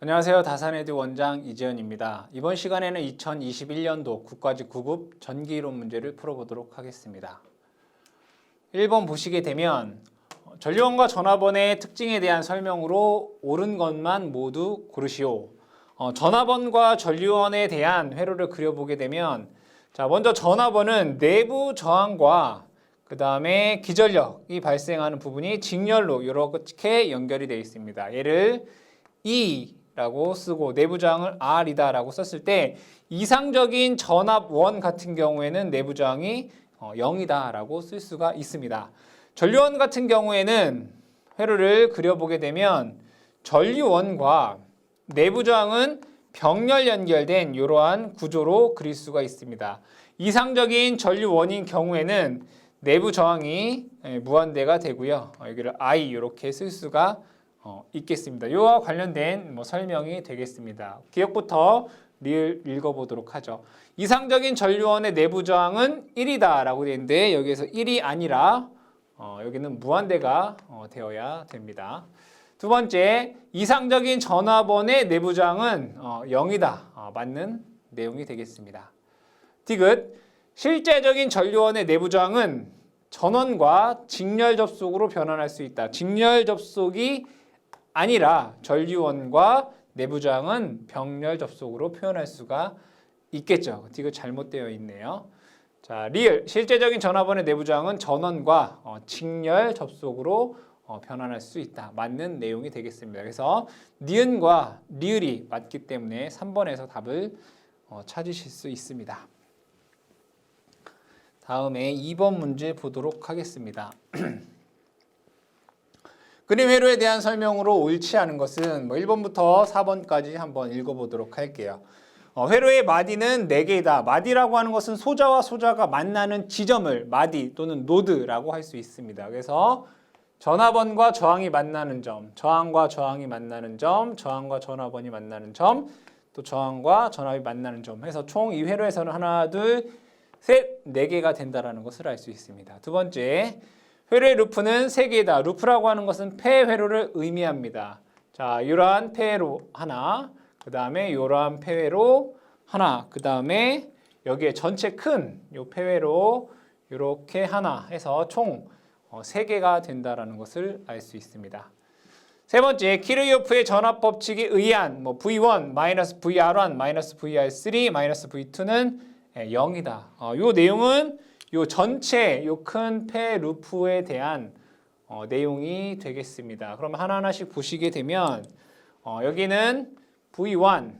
안녕하세요. 다산에듀 원장 이재현입니다. 이번 시간에는 2021년도 국가직 9급 전기이론 문제를 풀어보도록 하겠습니다. 1번 보시게 되면 전류원과 전화번의 특징에 대한 설명으로 옳은 것만 모두 고르시오. 전화번과 전류원에 대한 회로를 그려보게 되면 자, 먼저 전화번은 내부 저항과 그 다음에 기전력이 발생하는 부분이 직렬로 이렇게 연결이 되어 있습니다. 얘를 E라고 쓰고 내부 저항을 R이다 라고 썼을 때 이상적인 전압원 같은 경우에는 내부 저항이 0이다 라고 쓸 수가 있습니다. 전류원 같은 경우에는 회로를 그려보게 되면 전류원과 내부 저항은 병렬 연결된 이러한 구조로 그릴 수가 있습니다. 이상적인 전류원인 경우에는 내부 저항이 무한대가 되고요. 여기를 I 이렇게 쓸 수가 있겠습니다. 이와 관련된 설명이 되겠습니다. 기억부터 읽어보도록 하죠. 이상적인 전류원의 내부 저항은 1이다 라고 되어 있는데 여기에서 1이 아니라 여기는 무한대가 되어야 됩니다. 두 번째, 이상적인 전화번의 내부 저항은 0이다. 맞는 내용이 되겠습니다. 디귿, 실제적인 전류원의 내부 저항은 전원과 직렬 접속으로 변환할 수 있다. 직렬 접속이 아니라 전류원과 내부 저항은 병렬 접속으로 표현할 수가 있겠죠. 디귿 잘못되어 있네요. 자, 리을, 실제적인 전화번의 내부 저항은 전원과 직렬 접속으로 변환할 수 있다. 맞는 내용이 되겠습니다. 그래서 니은과 리을이 맞기 때문에 3번에서 답을 찾으실 수 있습니다. 다음에 2번 문제 보도록 하겠습니다. 그림 회로에 대한 설명으로 옳지 않은 것은 1번부터 4번까지 한번 읽어보도록 할게요. 회로의 마디는 4개이다. 마디라고 하는 것은 소자와 소자가 만나는 지점을 마디 또는 노드라고 할 수 있습니다. 그래서 전화번과 저항이 만나는 점, 저항과 저항이 만나는 점, 저항과 전화번이 만나는 점, 또 저항과 전압이 만나는 점 해서 총 이 회로에서는 하나, 둘, 셋, 4개가 된다는 것을 알 수 있습니다. 두 번째, 회로의 루프는 3개이다. 루프라고 하는 것은 폐회로를 의미합니다. 자, 이러한 폐회로 하나, 그 다음에 이러한 폐회로 하나, 그 다음에 여기에 전체 큰 이 폐회로 이렇게 하나 해서 총 3개가 된다는 것을 알 수 있습니다. 세 번째, 키르요프의 전압 법칙에 의한 V1, -VR1, -VR3, -V2는 0이다. 이 내용은 이 전체 이 큰 폐 루프에 대한 내용이 되겠습니다. 그럼 하나하나씩 보시게 되면 여기는 V1,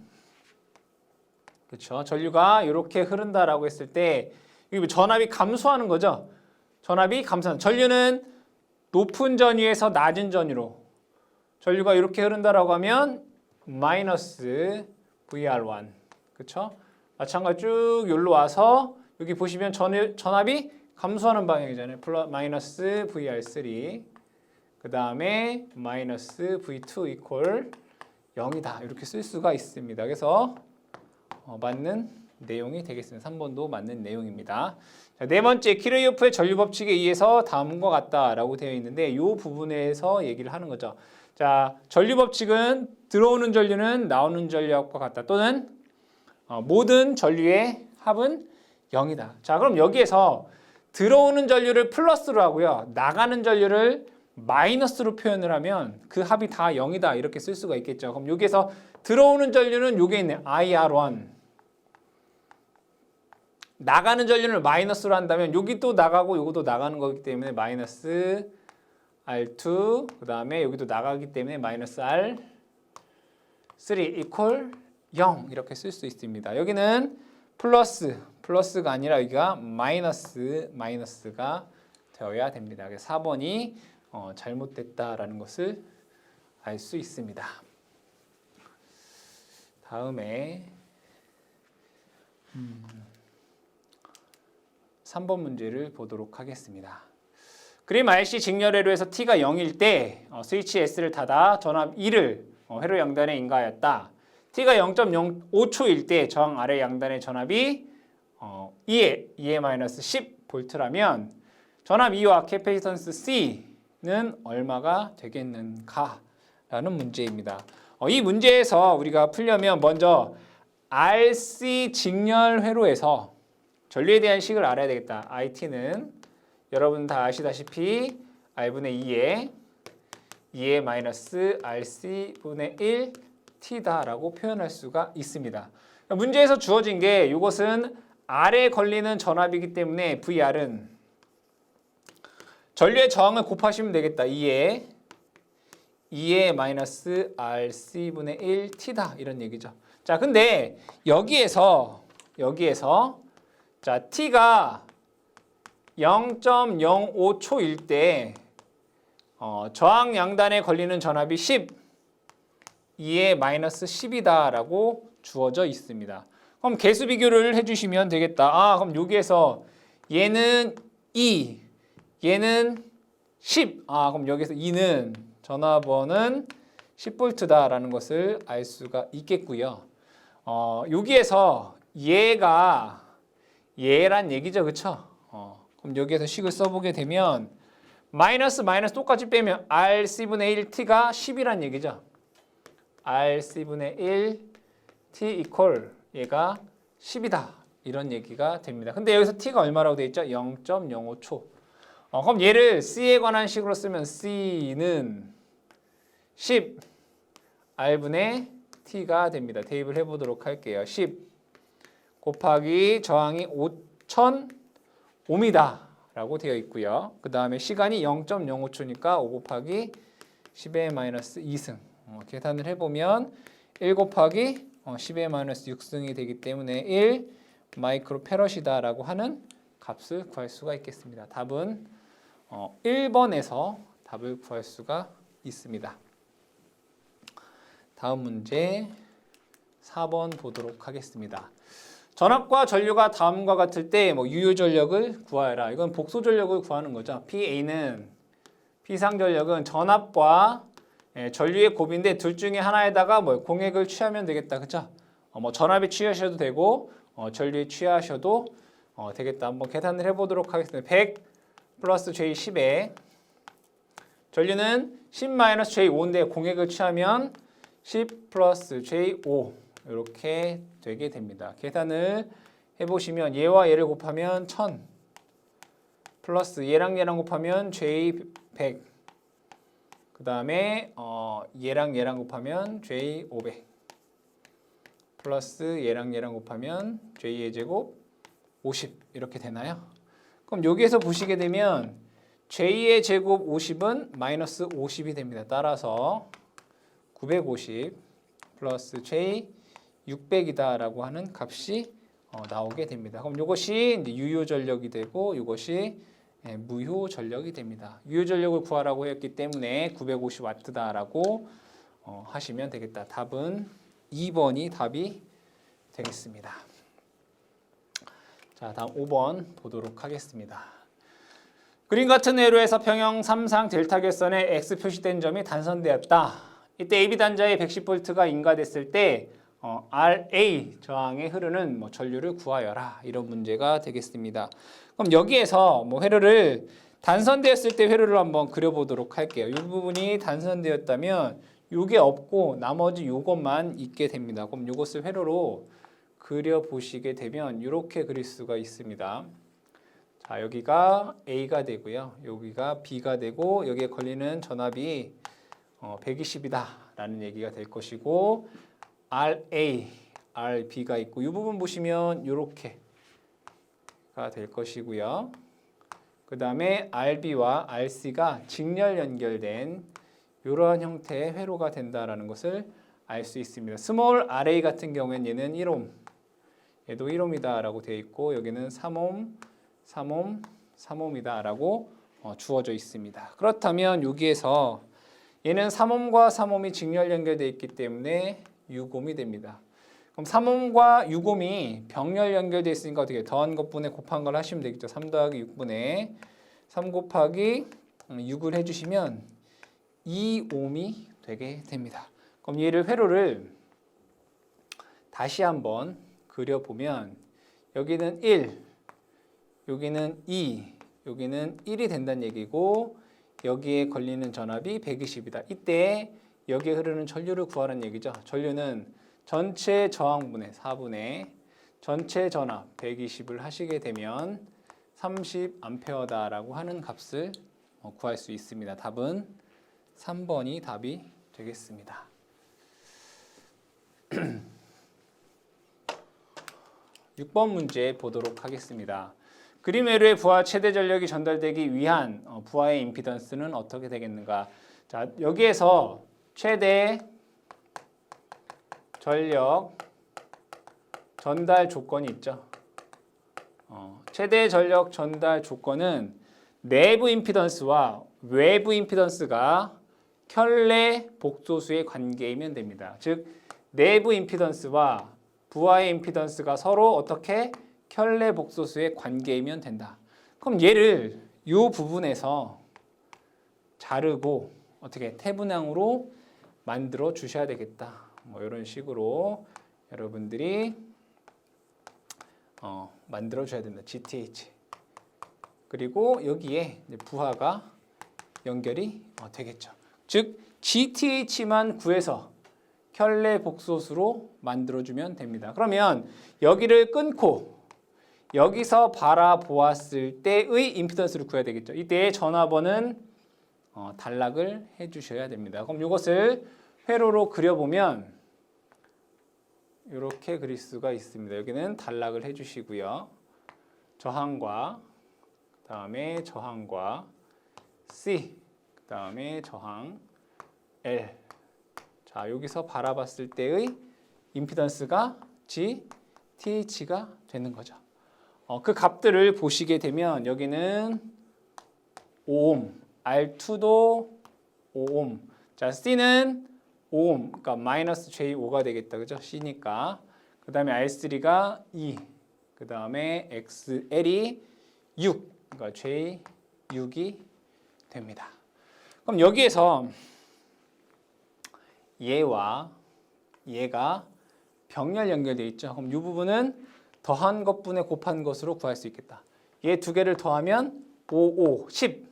그렇죠? 전류가 이렇게 흐른다라고 했을 때 여기 전압이 감소하는 거죠. 전압이 감소하는. 전류는 높은 전위에서 낮은 전위로 전류가 이렇게 흐른다라고 하면 마이너스 VR1, 그렇죠? 마찬가지 쭉 여기로 와서 여기 보시면 전압이 감소하는 방향이잖아요. 마이너스 VR3, 그 다음에 마이너스 V2 이퀄 0이다. 이렇게 쓸 수가 있습니다. 그래서 맞는 내용이 되겠습니다. 3번도 맞는 내용입니다. 자, 네 번째, 키르요프의 전류 법칙에 의해서 다음과 같다라고 되어 있는데 이 부분에서 얘기를 하는 거죠. 자, 전류 법칙은 들어오는 전류는 나오는 전류와 같다. 또는 모든 전류의 합은 0이다. 자, 그럼 여기에서 들어오는 전류를 플러스로 하고요. 나가는 전류를 마이너스로 표현을 하면 그 합이 다 0이다. 이렇게 쓸 수가 있겠죠. 그럼 여기에서 들어오는 전류는 요게 있네. IR1. 나가는 전류를 마이너스로 한다면 여기 또 나가고 요것도 나가는 거기 때문에 마이너스 R2, 그 다음에 여기도 나가기 때문에 마이너스 R3 이퀄 0 이렇게 쓸 수 있습니다. 여기는 플러스가 아니라 여기가 마이너스가 되어야 됩니다. 그래서 4번이 잘못됐다라는 것을 알 수 있습니다. 다음에 3번 문제를 보도록 하겠습니다. 그림 RC 직렬회로에서 T가 0일 때 스위치 S를 닫아 전압 2를 회로 양단에 인가하였다. T가 0.05초일 때 저항 아래 양단의 전압이 2에-10V라면 전압 2와 캐패시턴스 C는 얼마가 되겠는가? 라는 문제입니다. 이 문제에서 우리가 풀려면 먼저 RC 직렬 회로에서 전류에 대한 식을 알아야 되겠다. IT는 여러분 다 아시다시피 R분의 2의 마이너스 RC분의 1 T다라고 표현할 수가 있습니다. 문제에서 주어진 게 이것은 R에 걸리는 전압이기 때문에 VR은 전류의 저항을 곱하시면 되겠다. 2의 마이너스 RC분의 1 T다 이런 얘기죠. 자, 근데 여기에서 자, T가 0.05초일 때 저항 양단에 걸리는 전압이 2의 마이너스 10이다라고 주어져 있습니다. 그럼 개수 비교를 해주시면 되겠다. 그럼 여기에서 얘는 2, 얘는 10. 그럼 여기서 2는 전압원은 10V다라는 것을 알 수가 있겠고요. 여기에서 얘란 얘기죠, 그쵸? 그럼 여기에서 식을 써보게 되면 마이너스 똑같이 빼면 RC분의 1T가 10이란 얘기죠. RC분의 1T 이퀄 얘가 10이다. 이런 얘기가 됩니다. 근데 여기서 T가 얼마라고 되어 있죠? 0.05초. 그럼 얘를 C에 관한 식으로 쓰면 C는 10 R분의 T가 됩니다. 대입을 해보도록 할게요. 10 곱하기 저항이 5000옴이다 라고 되어 있고요. 그 다음에 시간이 0.05초니까 5 곱하기 10의 마이너스 2승. 계산을 해보면 1 곱하기 10의 마이너스 6승이 되기 때문에 1 마이크로페럿이다 라고 하는 값을 구할 수가 있겠습니다. 답은 1번에서 답을 구할 수가 있습니다. 다음 문제 4번 보도록 하겠습니다. 전압과 전류가 다음과 같을 때 유효 전력을 구하여라. 이건 복소 전력을 구하는 거죠. PA는 P상 전력은 전압과 전류의 곱인데 둘 중에 하나에다가 공액을 취하면 되겠다. 그쵸? 전압에 취하셔도 되고 전류에 취하셔도 되겠다. 한번 계산을 해보도록 하겠습니다. 100 플러스 J10에 전류는 10-J5인데 공액을 취하면 10 플러스 J5 이렇게 되게 됩니다. 계산을 해보시면 얘와 얘를 곱하면 1000 플러스 얘랑 곱하면 J100 그 다음에 얘랑 곱하면 J500 플러스 얘랑 곱하면 J의 제곱 50 이렇게 되나요? 그럼 여기에서 보시게 되면 J의 제곱 50은 마이너스 50이 됩니다. 따라서 950 플러스 J 600이다 라고 하는 값이 나오게 됩니다. 그럼 이것이 이제 유효 전력이 되고 이것이 무효 전력이 됩니다. 유효 전력을 구하라고 했기 때문에 950W다 라고 하시면 되겠다. 답은 2번이 답이 되겠습니다. 자, 다음 5번 보도록 하겠습니다. 그림 같은 회로에서 평형 3상 델타 결선에 X 표시된 점이 단선되었다. 이때 AB 단자에 110V가 인가됐을 때 RA 저항에 흐르는 전류를 구하여라. 이런 문제가 되겠습니다. 그럼 여기에서 회로를 단선되었을 때 회로를 한번 그려보도록 할게요. 이 부분이 단선되었다면 이게 없고 나머지 이것만 있게 됩니다. 그럼 이것을 회로로 그려보시게 되면 이렇게 그릴 수가 있습니다. 자, 여기가 A가 되고요. 여기가 B가 되고 여기에 걸리는 전압이 120이다 라는 얘기가 될 것이고 RA, RB가 있고 이 부분 보시면 이렇게가 될 것이고요. 그 다음에 RB와 RC가 직렬 연결된 이러한 형태의 회로가 된다라는 것을 알 수 있습니다. 스몰 RA 같은 경우에는 얘는 1옴, 얘도 1옴이다 라고 되어 있고 여기는 3옴, 3옴, 3옴이다 라고 주어져 있습니다. 그렇다면 여기에서 얘는 3옴과 3옴이 직렬 연결되어 있기 때문에 6옴이 됩니다. 그럼 3옴과 6옴이 병렬 연결되어 있으니까 어떻게 더한 것분에 곱한 걸 하시면 되겠죠. 3 더하기 6분의 3 곱하기 6을 해주시면 2옴이 되게 됩니다. 그럼 얘를 회로를 다시 한번 그려보면 여기는 1, 여기는 2, 여기는 1이 된다는 얘기고 여기에 걸리는 전압이 120이다. 이때 여기에 흐르는 전류를 구하라는 얘기죠. 전류는 전체 저항분의 4분의 전체 전압 120을 하시게 되면 30A다라고 하는 값을 구할 수 있습니다. 답은 3번이 답이 되겠습니다. 6번 문제 보도록 하겠습니다. 그림 외로의 부하 최대 전력이 전달되기 위한 부하의 임피던스는 어떻게 되겠는가? 자, 여기에서 최대 전력 전달 조건이 있죠. 최대 전력 전달 조건은 내부 임피던스와 외부 임피던스가 켤레 복소수의 관계이면 됩니다. 즉 내부 임피던스와 부하의 임피던스가 서로 어떻게 켤레 복소수의 관계이면 된다. 그럼 얘를 이 부분에서 자르고 어떻게 태분양으로 만들어 주셔야 되겠다. 뭐 이런 식으로 여러분들이 만들어 줘야 됩니다. GTH. 그리고 여기에 부하가 연결이 되겠죠. 즉 GTH만 구해서 켤레 복소수로 만들어주면 됩니다. 그러면 여기를 끊고 여기서 바라보았을 때의 임피던스를 구해야 되겠죠. 이때의 전화번은 단락을 해주셔야 됩니다. 그럼 이것을 회로로 그려보면 이렇게 그릴 수가 있습니다. 여기는 단락을 해주시고요. 저항과 그다음에 저항과 C 그다음에 저항 L. 자, 여기서 바라봤을 때의 임피던스가 GTH가 되는 거죠. 그 값들을 보시게 되면 여기는 5옴, R2도 5옴. 자, C는 5옴, 그러니까 마이너스 J5가 되겠다, 그죠? C니까. 그 다음에 R3가 2, 그 다음에 XL이 6, 그러니까 J6이 됩니다. 그럼 여기에서 얘와 얘가 병렬 연결되어 있죠. 그럼 이 부분은 더한 것분의 곱한 것으로 구할 수 있겠다. 얘 두 개를 더하면 5, 10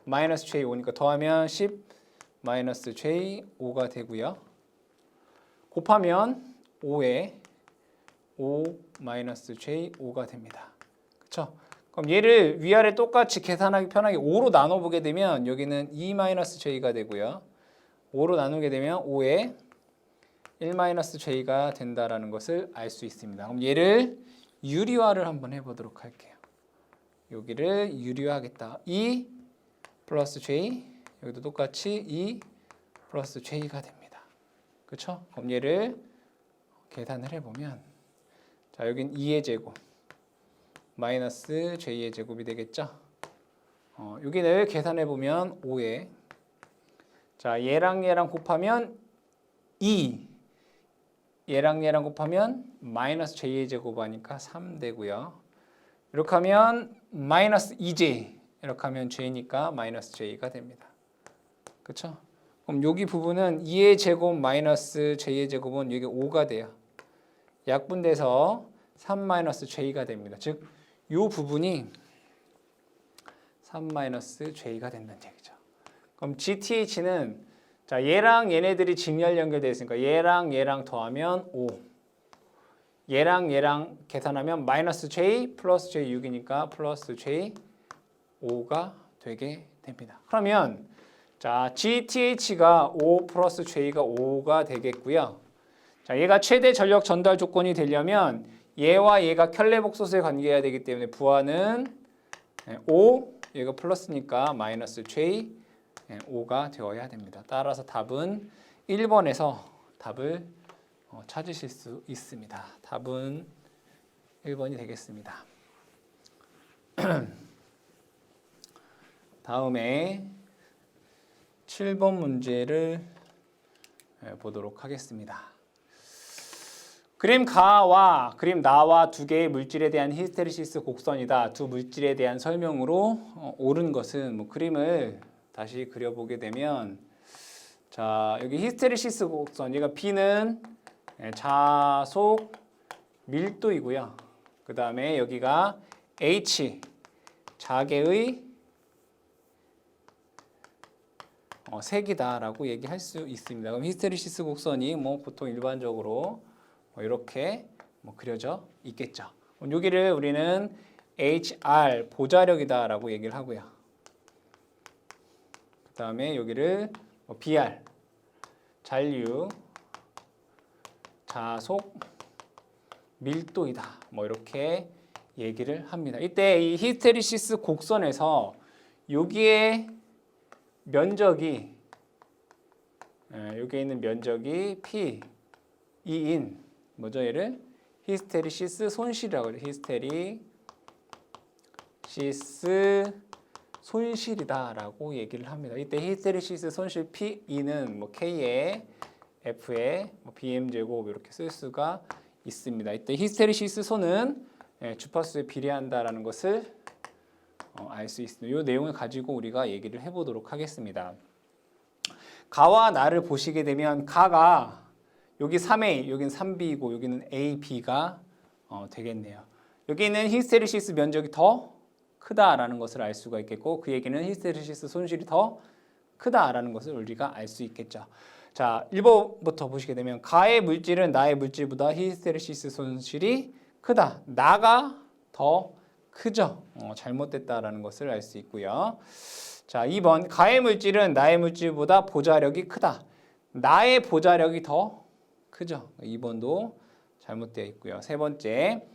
마이너스 J5니까 더하면 10 마이너스 J5가 되고요. 곱하면 5에 5 마이너스 J5가 됩니다. 그렇죠? 그럼 얘를 위아래 똑같이 계산하기 편하게 5로 나눠보게 되면 여기는 2 마이너스 J가 되고요. 5로 나누게 되면 5에 1 마이너스 J가 된다라는 것을 알 수 있습니다. 그럼 얘를 유리화를 한번 해보도록 할게요. 여기를 유리화하겠다. 2 플러스 J, 여기도 똑같이 2 플러스 J가 됩니다. 그렇죠? 그럼 얘를 계산을 해보면 자, 여긴 2의 제곱 마이너스 J의 제곱이 되겠죠? 여기를 계산해보면 5에 자, 얘랑 얘랑 곱하면 2 얘랑 얘랑 곱하면 마이너스 J의 제곱 하니까 3 되고요. 이렇게 하면 마이너스 2J 이렇게 하면 J니까 마이너스 J가 됩니다. 그렇죠? 그럼 여기 부분은 2의 제곱 마이너스 J의 제곱은 여기 5가 돼요. 약분돼서 3 마이너스 J가 됩니다. 즉, 이 부분이 3 마이너스 J가 된다는 얘기죠. 그럼 GTH는 자, 얘랑 얘네들이 직렬 연결되어 있으니까 얘랑 얘랑 더하면 5. 얘랑 얘랑 계산하면 마이너스 J 플러스 J6이니까 플러스 J5가 되게 됩니다. 그러면 자, GTH가 5 플러스 J가 5가 되겠고요. 자, 얘가 최대 전력 전달 조건이 되려면 얘와 얘가 켤레 복소수에 관계해야 되기 때문에 부하는 5, 얘가 플러스니까 마이너스 J 5가 되어야 됩니다. 따라서 답은 1번에서 답을 찾으실 수 있습니다. 답은 1번이 되겠습니다. 다음에 7번 문제를 보도록 하겠습니다. 그림 가와 그림 나와 두 개의 물질에 대한 히스테리시스 곡선이다. 두 물질에 대한 설명으로 옳은 것은 뭐 그림을 다시 그려보게 되면 자, 여기 히스테리시스 곡선, 얘가 B는 자속 밀도이고요. 그 다음에 여기가 H 자개의 색이다라고 얘기할 수 있습니다. 그럼 히스테리시스 곡선이 뭐 보통 일반적으로 이렇게 그려져 있겠죠. 여기를 우리는 HR 보자력이다라고 얘기를 하고요. 그 다음에 여기를 BR 잔류 자속 밀도이다. 이렇게 얘기를 합니다. 이때 이 히스테리시스 곡선에서 여기에 면적이 여기에 있는 면적이 P2인 뭐죠? 얘를 히스테리시스 손실이라고 해요. 히스테리시스 손실이다라고 얘기를 합니다. 이때 히스테리시스 손실 P2는 K에 F에 BM 제곱 이렇게 쓸 수가 있습니다. 이때 히스테리시스 손은 주파수에 비례한다라는 것을 알 수 있습니다. 이 내용을 가지고 우리가 얘기를 해보도록 하겠습니다. 가와 나를 보시게 되면 가가 여기 3A, 여기는 3B이고 여기는 AB가 되겠네요. 여기 있는 히스테리시스 면적이 더 크다라는 것을 알 수가 있겠고 그 얘기는 히스테리시스 손실이 더 크다라는 것을 우리가 알 수 있겠죠. 자, 1번부터 보시게 되면 가의 물질은 나의 물질보다 히스테리시스 손실이 크다. 나가 더 크죠. 잘못됐다라는 것을 알 수 있고요. 자, 2번 가의 물질은 나의 물질보다 보자력이 크다. 나의 보자력이 더 크죠. 2번도 잘못되어 있고요. 세 번째,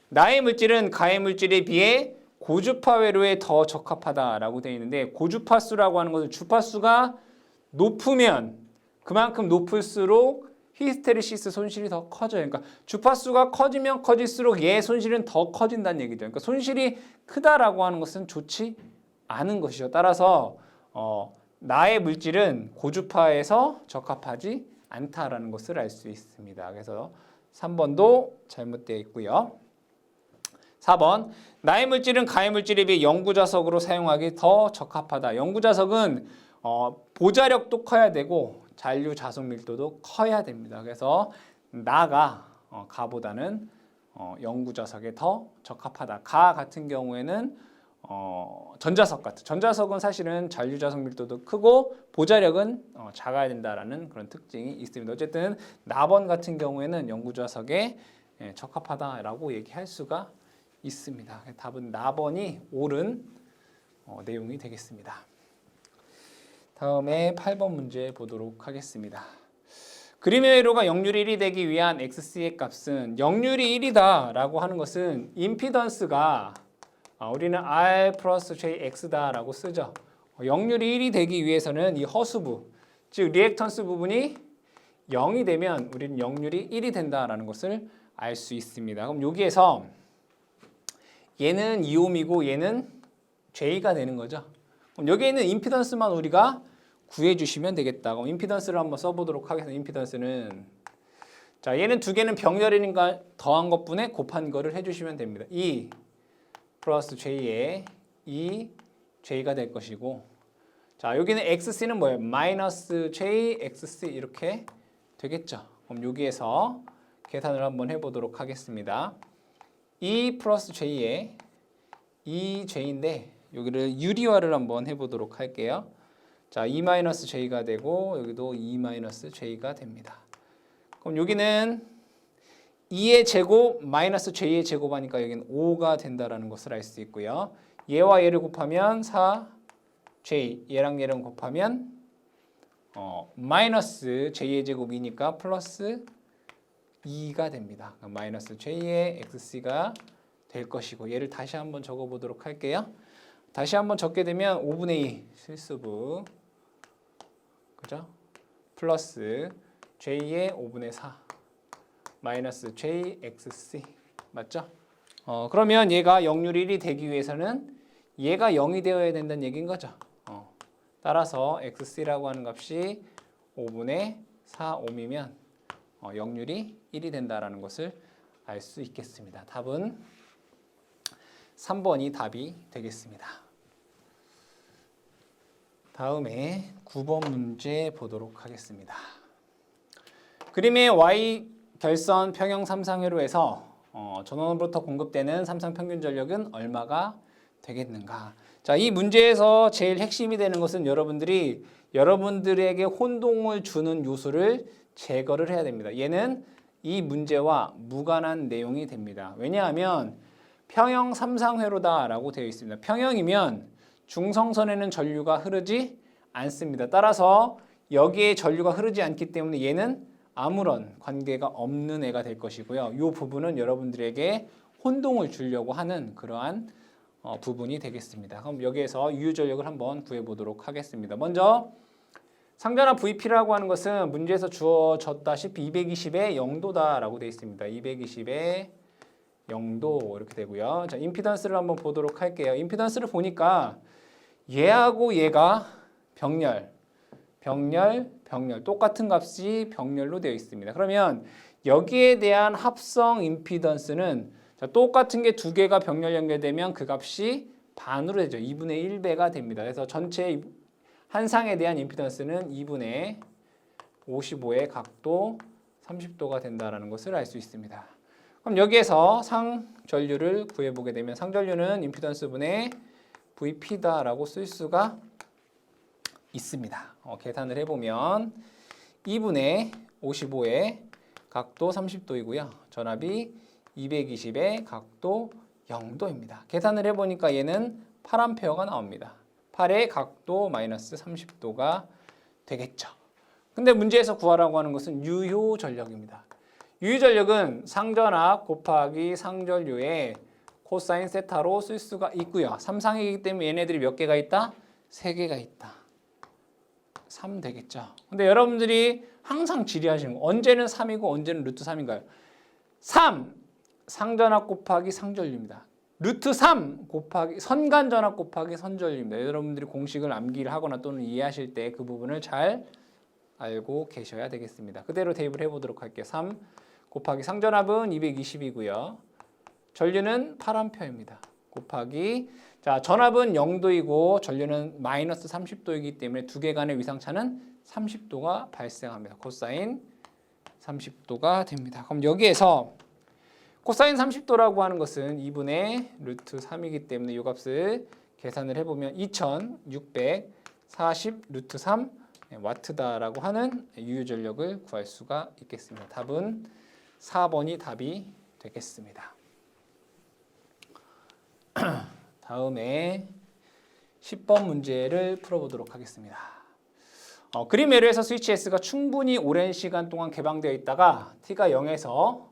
나의 물질은 가의 물질에 비해 고주파 회로에 더 적합하다라고 되어 있는데 고주파수라고 하는 것은 주파수가 높으면 그만큼 높을수록 히스테리시스 손실이 더 커져요. 그러니까 주파수가 커지면 커질수록 얘 손실은 더 커진다는 얘기죠. 그러니까 손실이 크다라고 하는 것은 좋지 않은 것이죠. 따라서 나의 물질은 고주파에서 적합하지 않다라는 것을 알 수 있습니다. 그래서 3번도 잘못되어 있고요. 4번 나의 물질은 가의 물질에 비해 영구자석으로 사용하기 더 적합하다. 영구자석은 보자력도 커야 되고 잔류 자석 밀도도 커야 됩니다. 그래서 나가 가보다는 영구자석에 더 적합하다. 가 같은 경우에는 전자석은 사실은 잔류 자석 밀도도 크고 보자력은 작아야 된다라는 그런 특징이 있습니다. 어쨌든 나번 같은 경우에는 영구자석에 적합하다라고 얘기할 수가 있습니다. 답은 나번이 옳은 내용이 되겠습니다. 다음에 8번 문제 보도록 하겠습니다. 그림의 회로가 역률이 1이 되기 위한 xc의 값은 역률이 1이다 라고 하는 것은 임피던스가 우리는 R 플러스 JX다 라고 쓰죠. 역률이 1이 되기 위해서는 이 허수부, 즉 리액턴스 부분이 0이 되면 우리는 역률이 1이 된다라는 것을 알 수 있습니다. 그럼 여기에서 얘는 2옴이고 얘는 J가 되는 거죠. 그럼 여기에 있는 임피던스만 우리가 구해주시면 되겠다. 그럼 임피던스를 한번 써보도록 하겠습니다. 임피던스는 자 얘는 두 개는 병렬이니까 더한 것분에 곱한 거를 해주시면 됩니다. 2 플러스 J에 2J가 될 것이고 자 여기는 XC는 뭐예요? 마이너스 J, XC 이렇게 되겠죠. 그럼 여기에서 계산을 한번 해보도록 하겠습니다. 2 플러스 J에 2J인데 여기를 유리화를 한번 해보도록 할게요. 자, 2-J가 되고 여기도 2-J가 됩니다. 그럼 여기는 2의 제곱 마이너스 J의 제곱하니까 여기는 5가 된다라는 것을 알 수 있고요. 얘와 얘를 곱하면 4J, 얘랑 얘랑 곱하면 마이너스 J의 제곱이니까 플러스 2가 됩니다. 마이너스 J의 XC가 될 것이고 얘를 다시 한번 적어보도록 할게요. 다시 한번 적게 되면 5분의 2 실수부 그죠? 플러스 J의 5분의 4 마이너스 JXC 맞죠? 그러면 얘가 역률 1이 되기 위해서는 얘가 0이 되어야 된다는 얘기인 거죠. 따라서 XC라고 하는 값이 5분의 4 옴이면 역률이 1이 된다라는 것을 알 수 있겠습니다. 답은 3번이 답이 되겠습니다. 다음에 9번 문제 보도록 하겠습니다. 그림의 Y 결선 평형 삼상회로에서 전원으로부터 공급되는 삼상 평균 전력은 얼마가 되겠는가? 자, 이 문제에서 제일 핵심이 되는 것은 여러분들에게 혼동을 주는 요소를 제거를 해야 됩니다. 얘는 이 문제와 무관한 내용이 됩니다. 왜냐하면 평형 삼상회로다라고 되어 있습니다. 평형이면 중성선에는 전류가 흐르지 않습니다. 따라서 여기에 전류가 흐르지 않기 때문에 얘는 아무런 관계가 없는 애가 될 것이고요. 이 부분은 여러분들에게 혼동을 주려고 하는 그러한 부분이 되겠습니다. 그럼 여기에서 유효전력을 한번 구해보도록 하겠습니다. 먼저 상전압 VP라고 하는 것은 문제에서 주어졌다시피 220의 0도다라고 되어 있습니다. 220의 0도 이렇게 되고요. 자, 임피던스를 한번 보도록 할게요. 임피던스를 보니까 얘하고 얘가 병렬 똑같은 값이 병렬로 되어 있습니다. 그러면 여기에 대한 합성 임피던스는 자, 똑같은 게 두 개가 병렬 연결되면 그 값이 반으로 되죠. 2분의 1배가 됩니다. 그래서 전체 한 상에 대한 임피던스는 2분의 55의 각도 30도가 된다는 것을 알 수 있습니다. 그럼 여기에서 상전류를 구해보게 되면 상전류는 임피던스분의 VP다라고 쓸 수가 있습니다. 계산을 해보면 2분의 55의 각도 30도이고요. 전압이 220의 각도 0도입니다. 계산을 해보니까 얘는 8A가 나옵니다. 8의 각도 마이너스 30도가 되겠죠. 근데 문제에서 구하라고 하는 것은 유효전력입니다. 유효전력은 상전압 곱하기 상전류의 코사인 세타로 쓸 수가 있고요. 3상이기 때문에 얘네들이 몇 개가 있다? 3개가 있다. 3 되겠죠. 근데 여러분들이 항상 질의하시는 거 언제는 3이고 언제는 루트 3인가요? 3 상전압 곱하기 상전류입니다. 루트 3 곱하기 선간전압 곱하기 선전류입니다. 여러분들이 공식을 암기를 하거나 또는 이해하실 때 그 부분을 잘 알고 계셔야 되겠습니다. 그대로 대입을 해보도록 할게요. 3 곱하기 상전압은 220이고요. 전류는 8A입니다. 곱하기 자 전압은 0도이고 전류는 마이너스 30도이기 때문에 두 개 간의 위상차는 30도가 발생합니다. 코사인 30도가 됩니다. 그럼 여기에서 코사인 30도라고 하는 것은 2분의 루트 3이기 때문에 이 값을 계산을 해보면 2640 루트 3 와트다라고 하는 유효전력을 구할 수가 있겠습니다. 답은 4번이 답이 되겠습니다. 다음에 10번 문제를 풀어보도록 하겠습니다. 그림 외로에서 스위치 S가 충분히 오랜 시간 동안 개방되어 있다가 T가 0에서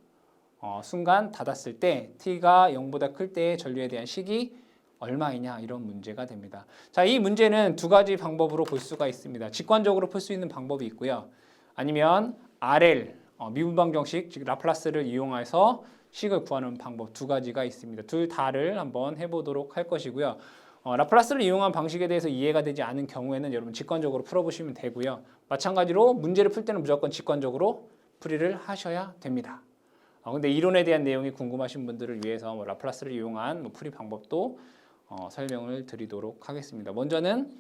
순간 닫았을 때 T가 0보다 클 때의 전류에 대한 식이 얼마이냐 이런 문제가 됩니다. 자, 이 문제는 두 가지 방법으로 볼 수가 있습니다. 직관적으로 풀 수 있는 방법이 있고요. 아니면 RL 미분방정식 즉 라플라스를 이용해서 식을 구하는 방법 두 가지가 있습니다. 둘 다를 한번 해보도록 할 것이고요. 라플라스를 이용한 방식에 대해서 이해가 되지 않은 경우에는 여러분 직관적으로 풀어보시면 되고요. 마찬가지로 문제를 풀 때는 무조건 직관적으로 풀이를 하셔야 됩니다. 근데 이론에 대한 내용이 궁금하신 분들을 위해서 라플라스를 이용한 풀이 방법도 설명을 드리도록 하겠습니다. 먼저는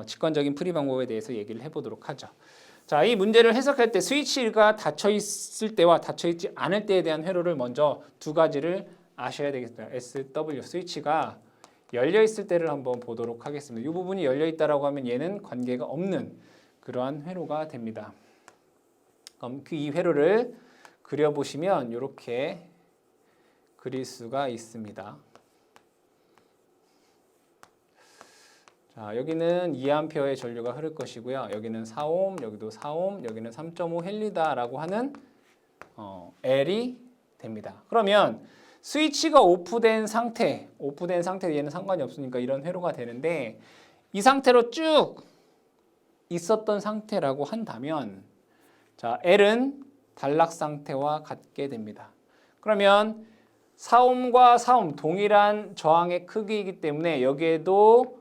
직관적인 풀이 방법에 대해서 얘기를 해보도록 하죠. 자, 이 문제를 해석할 때 스위치가 닫혀 있을 때와 닫혀 있지 않을 때에 대한 회로를 먼저 두 가지를 아셔야 되겠습니다. SW 스위치가 열려 있을 때를 한번 보도록 하겠습니다. 이 부분이 열려 있다라고 하면 얘는 관계가 없는 그러한 회로가 됩니다. 그럼 이 회로를 그려보시면 이렇게 그릴 수가 있습니다. 자, 여기는 2A의 전류가 흐를 것이고요. 여기는 4옴, 여기도 4옴, 여기는 3.5 헬리다라고 하는 L이 됩니다. 그러면 스위치가 오프된 상태 얘는 상관이 없으니까 이런 회로가 되는데 이 상태로 쭉 있었던 상태라고 한다면 자, L은 단락 상태와 같게 됩니다. 그러면 4옴과 4옴 동일한 저항의 크기이기 때문에 여기에도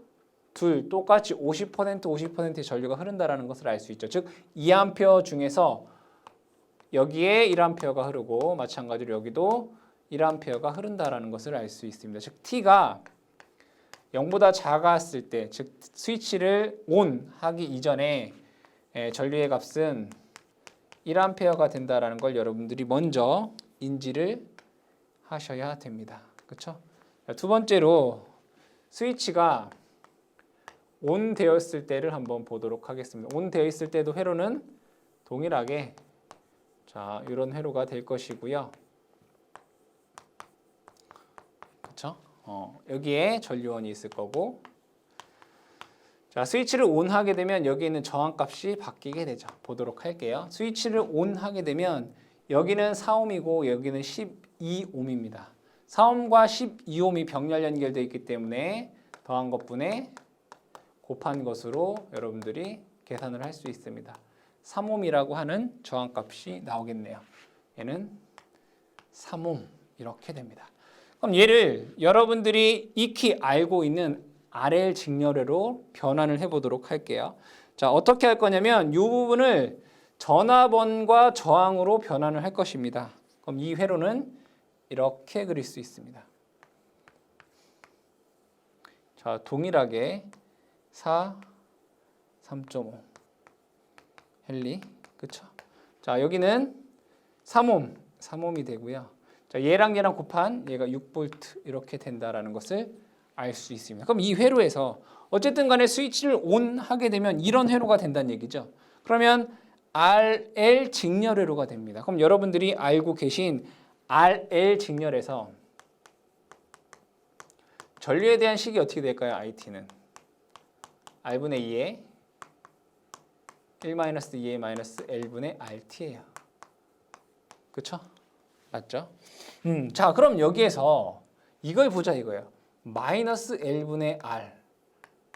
둘 똑같이 50%의 전류가 흐른다는 것을 알 수 있죠. 즉 2A 중에서 여기에 1A가 흐르고 마찬가지로 여기도 1A가 흐른다는 것을 알 수 있습니다. 즉 T가 0보다 작았을 때, 즉 스위치를 ON 하기 이전에 전류의 값은 1A가 된다는 걸 여러분들이 먼저 인지를 하셔야 됩니다. 그렇죠? 두 번째로 스위치가 온 되었을 때를 한번 보도록 하겠습니다. 온 되어 있을 때도 회로는 동일하게 자, 이런 회로가 될 것이고요. 그렇죠? 여기에 전류원이 있을 거고 자, 스위치를 온 하게 되면 여기 있는 저항값이 바뀌게 되죠. 보도록 할게요. 스위치를 온 하게 되면 여기는 4옴이고 여기는 12옴입니다. 4옴과 12옴이 병렬 연결되어 있기 때문에 더한 것분에 곱한 것으로 여러분들이 계산을 할 수 있습니다. 3옴이라고 하는 저항값이 나오겠네요. 얘는 3옴 이렇게 됩니다. 그럼 얘를 여러분들이 익히 알고 있는 RL 직렬회로 변환을 해보도록 할게요. 자, 어떻게 할 거냐면 이 부분을 전압원과 저항으로 변환을 할 것입니다. 그럼 이 회로는 이렇게 그릴 수 있습니다. 자, 동일하게 4, 3.5 헨리, 그쵸? 자, 여기는 3옴이 되고요. 자, 얘랑 곱한 얘가 6V 이렇게 된다라는 것을 알 수 있습니다. 그럼 이 회로에서 어쨌든 간에 스위치를 온 하게 되면 이런 회로가 된다는 얘기죠. 그러면 RL 직렬회로가 됩니다. 그럼 여러분들이 알고 계신 RL 직렬에서 전류에 대한 식이 어떻게 될까요? IT는 R분의 2에 1-2의 L분의 RT예요. 그쵸? 맞죠? 자, 그럼 여기에서 이걸 보자 이거예요. 마이너스 L분의 R.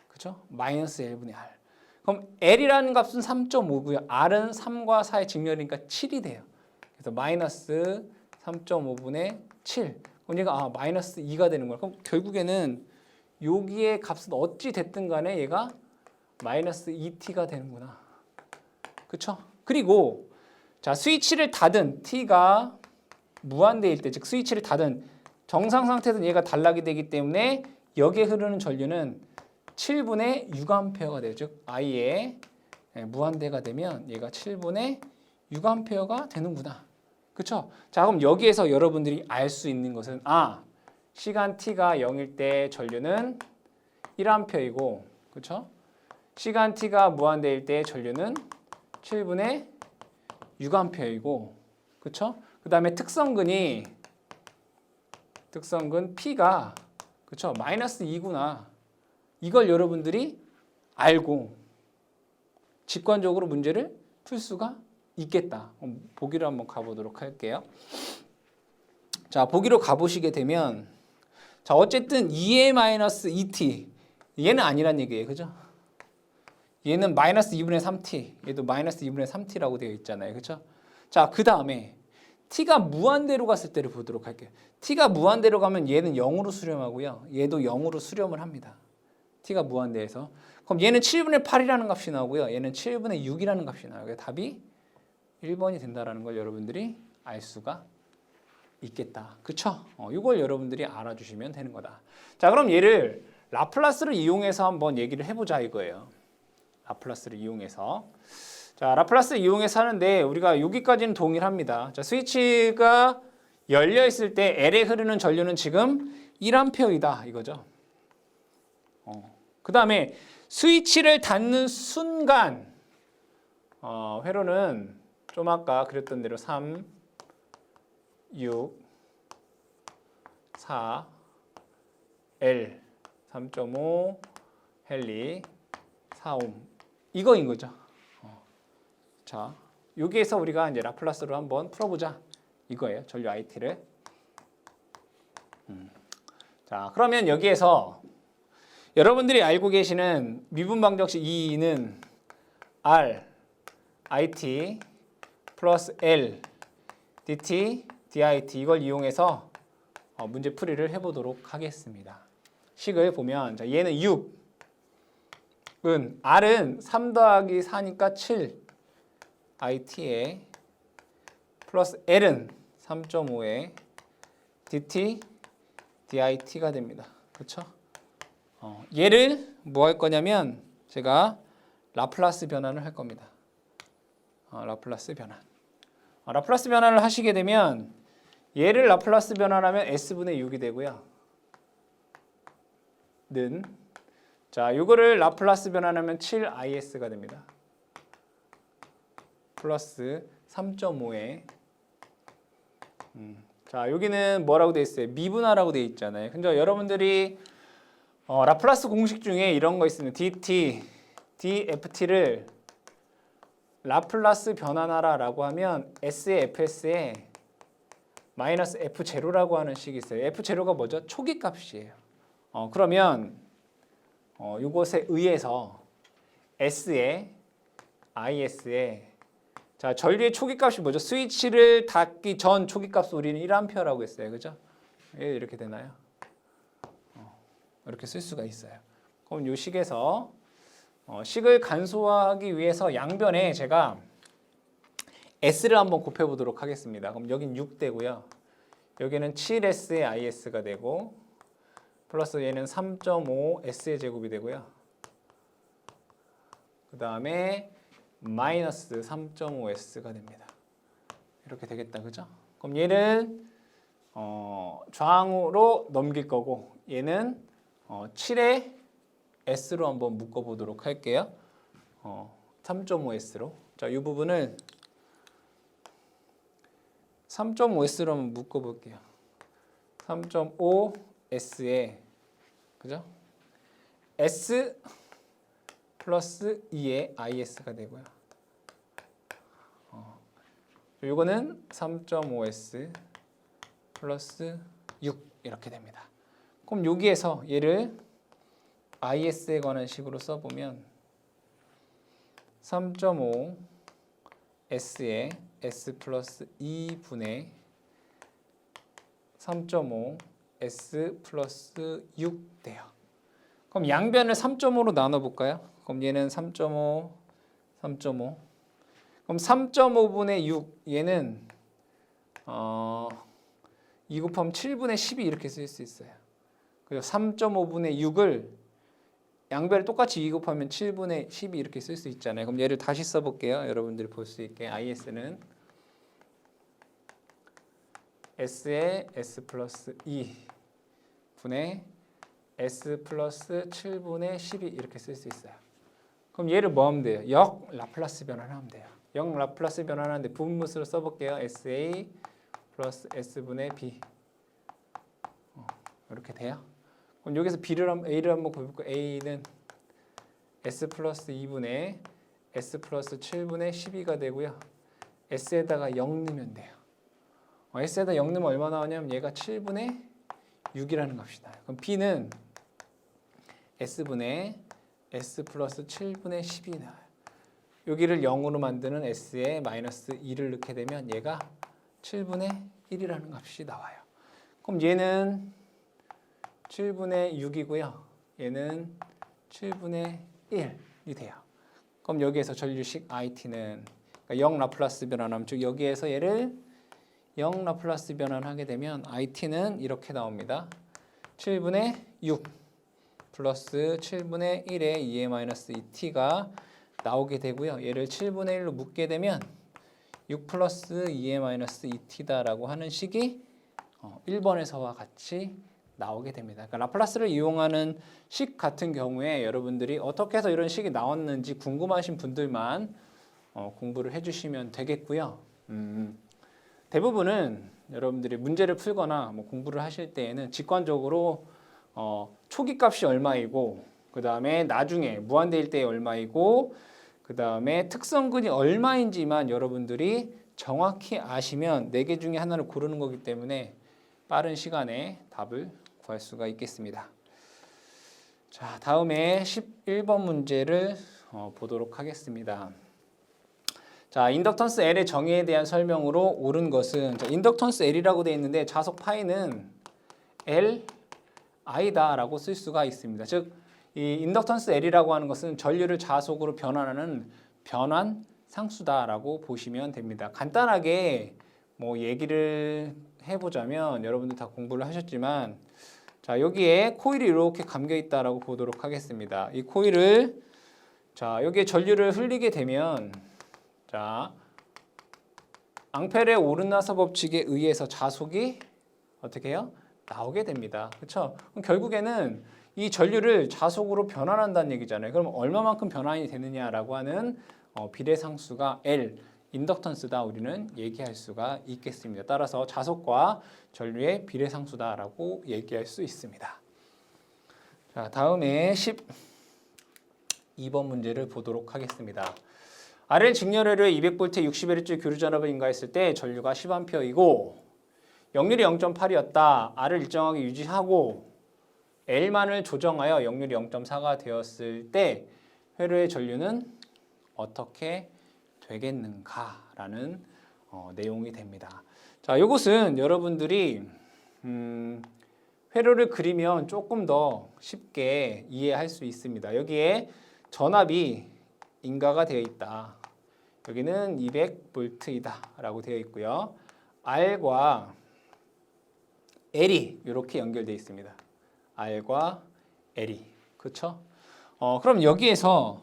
그죠? 마이너스 L분의 R. 그럼 L이라는 값은 3.5고요. R은 3과 4의 직렬이니까 7이 돼요. 그래서 마이너스 3.5분의 7. 그럼 얘가 마이너스 2가 되는 거야. 그럼 결국에는 여기의 값은 어찌 됐든 간에 얘가 마이너스 2t가 되는구나. 그쵸? 그리고 자, 스위치를 닫은 t가 무한대일 때, 즉 스위치를 닫은 정상 상태에서는 얘가 단락이 되기 때문에 여기에 흐르는 전류는 7분의 6A가 돼요. 즉 I의 무한대가 되면 얘가 7분의 6A가 되는구나. 그렇죠? 자, 그럼 여기에서 여러분들이 알 수 있는 것은 시간 t가 0일 때 전류는 1A이고 그렇죠? 시간 t가 무한대일 때 전류는 7분의 6A이고 그렇죠? 그다음에 특성근 P가 그렇죠? 마이너스 2구나. 이걸 여러분들이 알고 직관적으로 문제를 풀 수가 있겠다. 보기로 한번 가보도록 할게요. 자, 보기로 가보시게 되면 자, 어쨌든 2a-2t 얘는 아니란 얘기예요. 그죠? 얘는 마이너스 2분의 3t 얘도 마이너스 2분의 3t라고 되어 있잖아요. 그죠? 자, 그 다음에 t가 무한대로 갔을 때를 보도록 할게요. t가 무한대로 가면 얘는 0으로 수렴하고요. 얘도 0으로 수렴을 합니다. t가 무한대에서. 그럼 얘는 7분의 8이라는 값이 나오고요. 얘는 7분의 6이라는 값이 나와요. 답이 1번이 된다는 걸 여러분들이 알 수가 있겠다. 그쵸? 이걸 여러분들이 알아주시면 되는 거다. 자, 그럼 얘를 라플라스를 이용해서 한번 얘기를 해보자 이거예요. 라플라스를 이용해서. 자, 라플라스 이용해서 하는데 우리가 여기까지는 동일합니다. 자, 스위치가 열려 있을 때 L에 흐르는 전류는 지금 1A이다 이거죠. 그 다음에 스위치를 닫는 순간 회로는 좀 아까 그렸던 대로 3, 6, 4, L, 3.5, 헨리, 4옴 이거인 거죠. 자, 여기에서 우리가 이제 라플라스로 한번 풀어보자 이거예요. 전류 IT를. 자, 그러면 여기에서 여러분들이 알고 계시는 미분방정식 2는 R, IT 플러스 L, DT, DIT 이걸 이용해서 문제 풀이를 해보도록 하겠습니다. 식을 보면 자, 얘는 6은 R은 3 더하기 4니까 7 IT에 플러스 L은 3.5에 DT, DIT가 됩니다. 그렇죠? 얘를 뭐 할 거냐면 제가 라플라스 변환을 할 겁니다. 라플라스 변환. 라플라스 변환을 하시게 되면 얘를 라플라스 변환하면 S분의 6이 되고요. 는 자, 이거를 라플라스 변환하면 7is가 됩니다. 플러스 3.5에 자, 여기는 뭐라고 돼 있어요? 미분하라고 돼 있잖아요. 근데 여러분들이 라플라스 공식 중에 이런 거 있습니다. dt, dft를 라플라스 변환하라라고 하면 s의 fs에 마이너스 f0라고 하는 식이 있어요. f0가 뭐죠? 초기 값이에요. 그러면 이것에 의해서 s에 is에 자, 전류의 초기 값이 뭐죠? 스위치를 닫기 전 초기 값 우리는 1A라고 했어요. 그죠? 이렇게 되나요? 이렇게 쓸 수가 있어요. 그럼 이 식에서 식을 간소화하기 위해서 양변에 제가 S를 한번 곱해보도록 하겠습니다. 그럼 여긴 6되고요. 여기는 7S의 IS가 되고 플러스 얘는 3.5 S의 제곱이 되고요. 그 다음에 마이너스 3.5 S가 됩니다. 이렇게 되겠다. 그죠? 그럼 얘는 좌항으로 넘길 거고 얘는 7의 S로 한번 묶어보도록 할게요. 3.5S로. 자, 이 부분을 3.5S로 한번 묶어볼게요. 3.5S에 그죠? S 플러스 2의 IS가 되고요. 이거는 3.5S 플러스 6 이렇게 됩니다. 그럼 여기에서 얘를 IS에 관한 식으로 써보면 3.5 S에 S 플러스 2분의 3.5 S 플러스 6 돼요. 그럼 양변을 3.5로 나눠볼까요? 그럼 얘는 3.5, 3.5. 그럼 3.5분의 6 얘는 2 곱하면 7분의 12 이렇게 쓸 수 있어요. 그리고 3.5분의 6을 양변을 똑같이 2 곱하면 7분의 12 이렇게 쓸 수 있잖아요. 그럼 얘를 다시 써볼게요. 여러분들이 볼 수 있게 IS는 S에 S 플러스 2 분의 S 플러스 7분의 12 이렇게 쓸 수 있어요. 그럼 얘를 뭐 하면 돼요? 역 라플라스 변환하면 돼요. 역 라플라스 변환하는데 부분분수로 써볼게요. SA 플러스 S분의 B 이렇게 돼요. 그럼 여기서 A를 한번 곱해볼게요. A는 S 플러스 2분의 S 플러스 7분의 12가 되고요. S에다가 0 넣으면 돼요. S에다 0 넣으면 얼마 나오냐면 얘가 7분의 6이라는 값이 나요. 그럼 B는 S분의 S 플러스 7분의 10이 나와요. 여기를 0으로 만드는 S에 마이너스 2를 넣게 되면 얘가 7분의 1이라는 값이 나와요. 그럼 얘는 7분의 6이고요. 얘는 7분의 1이 돼요. 그럼 여기에서 전류식 IT는 그러니까 0 라플라스 변환하면 즉 여기에서 얘를 0 라플라스 변환하게 되면 IT는 이렇게 나옵니다. 7분의 6 플러스 7분의 1의 2의 마이너스 2t가 나오게 되고요. 얘를 7분의 1로 묶게 되면 6 플러스 2의 마이너스 2t다라고 하는 식이 1번에서와 같이 나오게 됩니다. 그러니까 라플라스를 이용하는 식 같은 경우에 여러분들이 어떻게 해서 이런 식이 나왔는지 궁금하신 분들만 공부를 해주시면 되겠고요. 대부분은 여러분들이 문제를 풀거나 뭐 공부를 하실 때에는 직관적으로 초기 값이 얼마이고 그 다음에 나중에 무한대일 때 얼마이고 그 다음에 특성근이 얼마인지만 여러분들이 정확히 아시면 4개 중에 하나를 고르는 거기 때문에 빠른 시간에 답을 구할 수가 있겠습니다. 자, 다음에 11번 문제를 보도록 하겠습니다. 자, 인덕턴스 L의 정의에 대한 설명으로 옳은 것은 자, 인덕턴스 L이라고 되어 있는데 자속 파이는 L I다라고 쓸 수가 있습니다. 즉, 이 인덕턴스 L이라고 하는 것은 전류를 자속으로 변환하는 변환 상수다라고 보시면 됩니다. 간단하게 뭐 얘기를 해보자면 여러분들 다 공부를 하셨지만 자, 여기에 코일이 이렇게 감겨 있다라고 보도록 하겠습니다. 이 코일을 자, 여기에 전류를 흘리게 되면 자, 앙페르의 오르나서 법칙에 의해서 자속이 어떻게 해요? 나오게 됩니다. 그렇죠? 그럼 결국에는 이 전류를 자속으로 변환한다는 얘기잖아요. 그럼 얼마만큼 변환이 되느냐라고 하는 비례상수가 L, 인덕턴스다 우리는 얘기할 수가 있겠습니다. 따라서 자속과 전류의 비례상수다라고 얘기할 수 있습니다. 자, 다음에 12번 문제를 보도록 하겠습니다. RL 직렬회로에 200V 60Hz 교류 전압을 인가했을 때 전류가 10A이고 역률이 0.8이었다. R을 일정하게 유지하고 L만을 조정하여 역률이 0.4가 되었을 때 회로의 전류는 어떻게 되겠는가라는 내용이 됩니다. 자, 이것은 여러분들이 회로를 그리면 조금 더 쉽게 이해할 수 있습니다. 여기에 전압이 인가가 되어 있다. 여기는 200V이다 라고 되어 있고요. R과 L이 이렇게 연결되어 있습니다. R과 L이. 그렇죠? 그럼 여기에서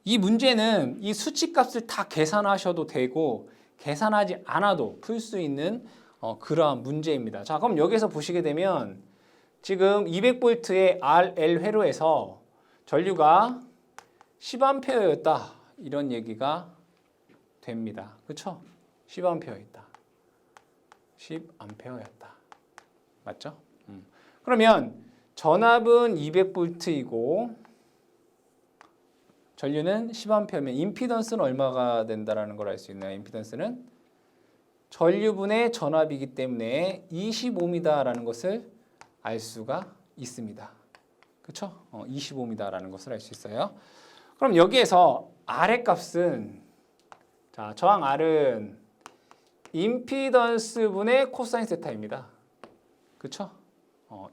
이 문제는 이 수치값을 다 계산하셔도 되고 계산하지 않아도 풀 수 있는 그러한 문제입니다. 자, 그럼 여기서 보시게 되면 지금 200V의 RL 회로에서 전류가 10A였다. 이런 얘기가 됩니다. 그렇죠? 10A였다. 10A였다. 맞죠? 그러면 전압은 200V이고 전류는 10A면 임피던스는 얼마가 된다라는 걸 알 수 있나요? 임피던스는 전류분의 전압이기 때문에 25m라는 것을 알 수가 있습니다. 그렇죠? 25m라는 것을 알 수 있어요. 그럼 여기에서 R의 값은 자, 저항 R은 임피던스분의 코사인 세타입니다. 그렇죠?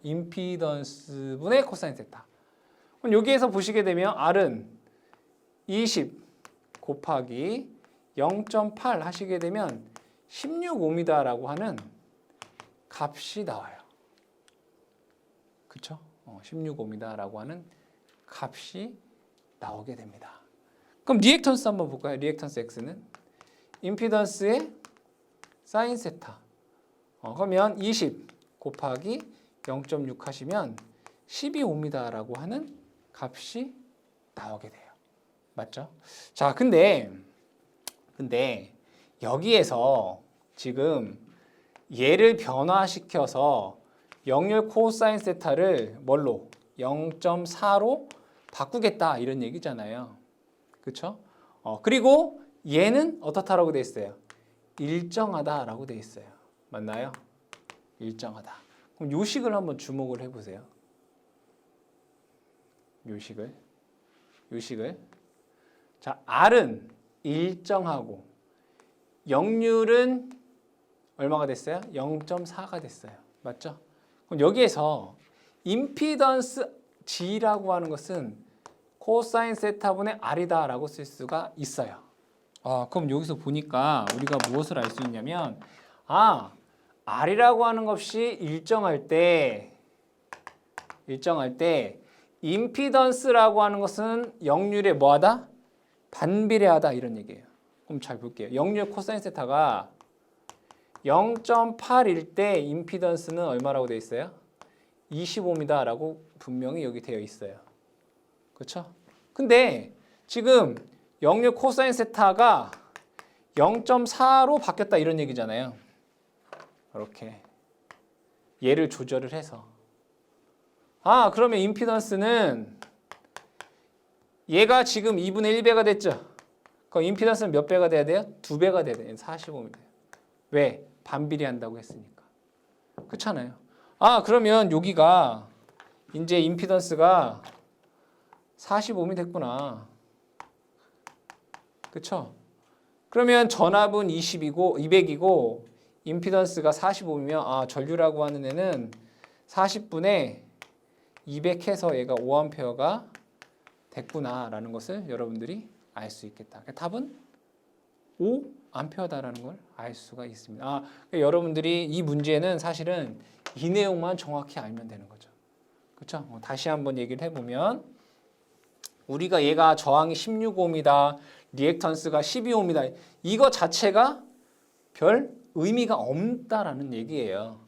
임피던스분의 코사인 세타. 그럼 여기에서 보시게 되면 R은 20 곱하기 0.8 하시게 되면 16ohm라고 하는 값이 나와요. 그렇죠? 16ohm라고 하는 값이 나오게 됩니다. 그럼 리액턴스 한번 볼까요? 리액턴스 X는 임피던스의 사인 세타. 그러면 20 곱하기 0.6 하시면 12ohm라고 하는 값이 나오게 돼요. 맞죠? 자, 근데 여기에서 지금 얘를 변화시켜서 역률 코사인 세타를 뭘로? 0.4로 바꾸겠다 이런 얘기잖아요. 그렇죠? 그리고 얘는 어떻다라고 돼 있어요? 일정하다라고 돼 있어요. 맞나요? 일정하다. 그럼 요식을 한번 주목을 해보세요. 요식을. 자, R은 일정하고 역률은 얼마가 됐어요? 0.4가 됐어요. 맞죠? 그럼 여기에서 임피던스 G라고 하는 것은 코사인 세타분의 R이다라고 쓸 수가 있어요. 그럼 여기서 보니까 우리가 무엇을 알 수 있냐면 R이라고 하는 것이 일정할 때 임피던스라고 하는 것은 역률에 뭐하다? 반비례하다 이런 얘기예요. 그럼 잘 볼게요. 역률 코사인 세타가 0.8일 때 임피던스는 얼마라고 되어 있어요? 25m라고 분명히 여기 되어 있어요. 그렇죠? 근데 지금 역률 코사인 세타가 0.4로 바뀌었다 이런 얘기잖아요. 이렇게 얘를 조절을 해서 그러면 임피던스는 얘가 지금 2분의 1배가 됐죠? 그럼 임피던스는 몇 배가 돼야 돼요? 2배가 돼야 돼요. 45m. 왜? 반비례한다고 했으니까. 그렇잖아요. 그러면 여기가 이제 임피던스가 45mm 됐구나. 그쵸? 그러면 전압은 200이고 임피던스가 45이면 전류라고 하는 애는 40분의 200 해서 얘가 5A가 됐구나라는 것을 여러분들이 알 수 있겠다. 답은 5A다라는 걸 알 수가 있습니다. 그러니까 여러분들이 이 문제는 사실은 이 내용만 정확히 알면 되는 거죠. 그렇죠? 다시 한번 얘기를 해보면 우리가 얘가 저항이 16ohm이다. 리액턴스가 12ohm이다. 이거 자체가 별 의미가 없다라는 얘기예요.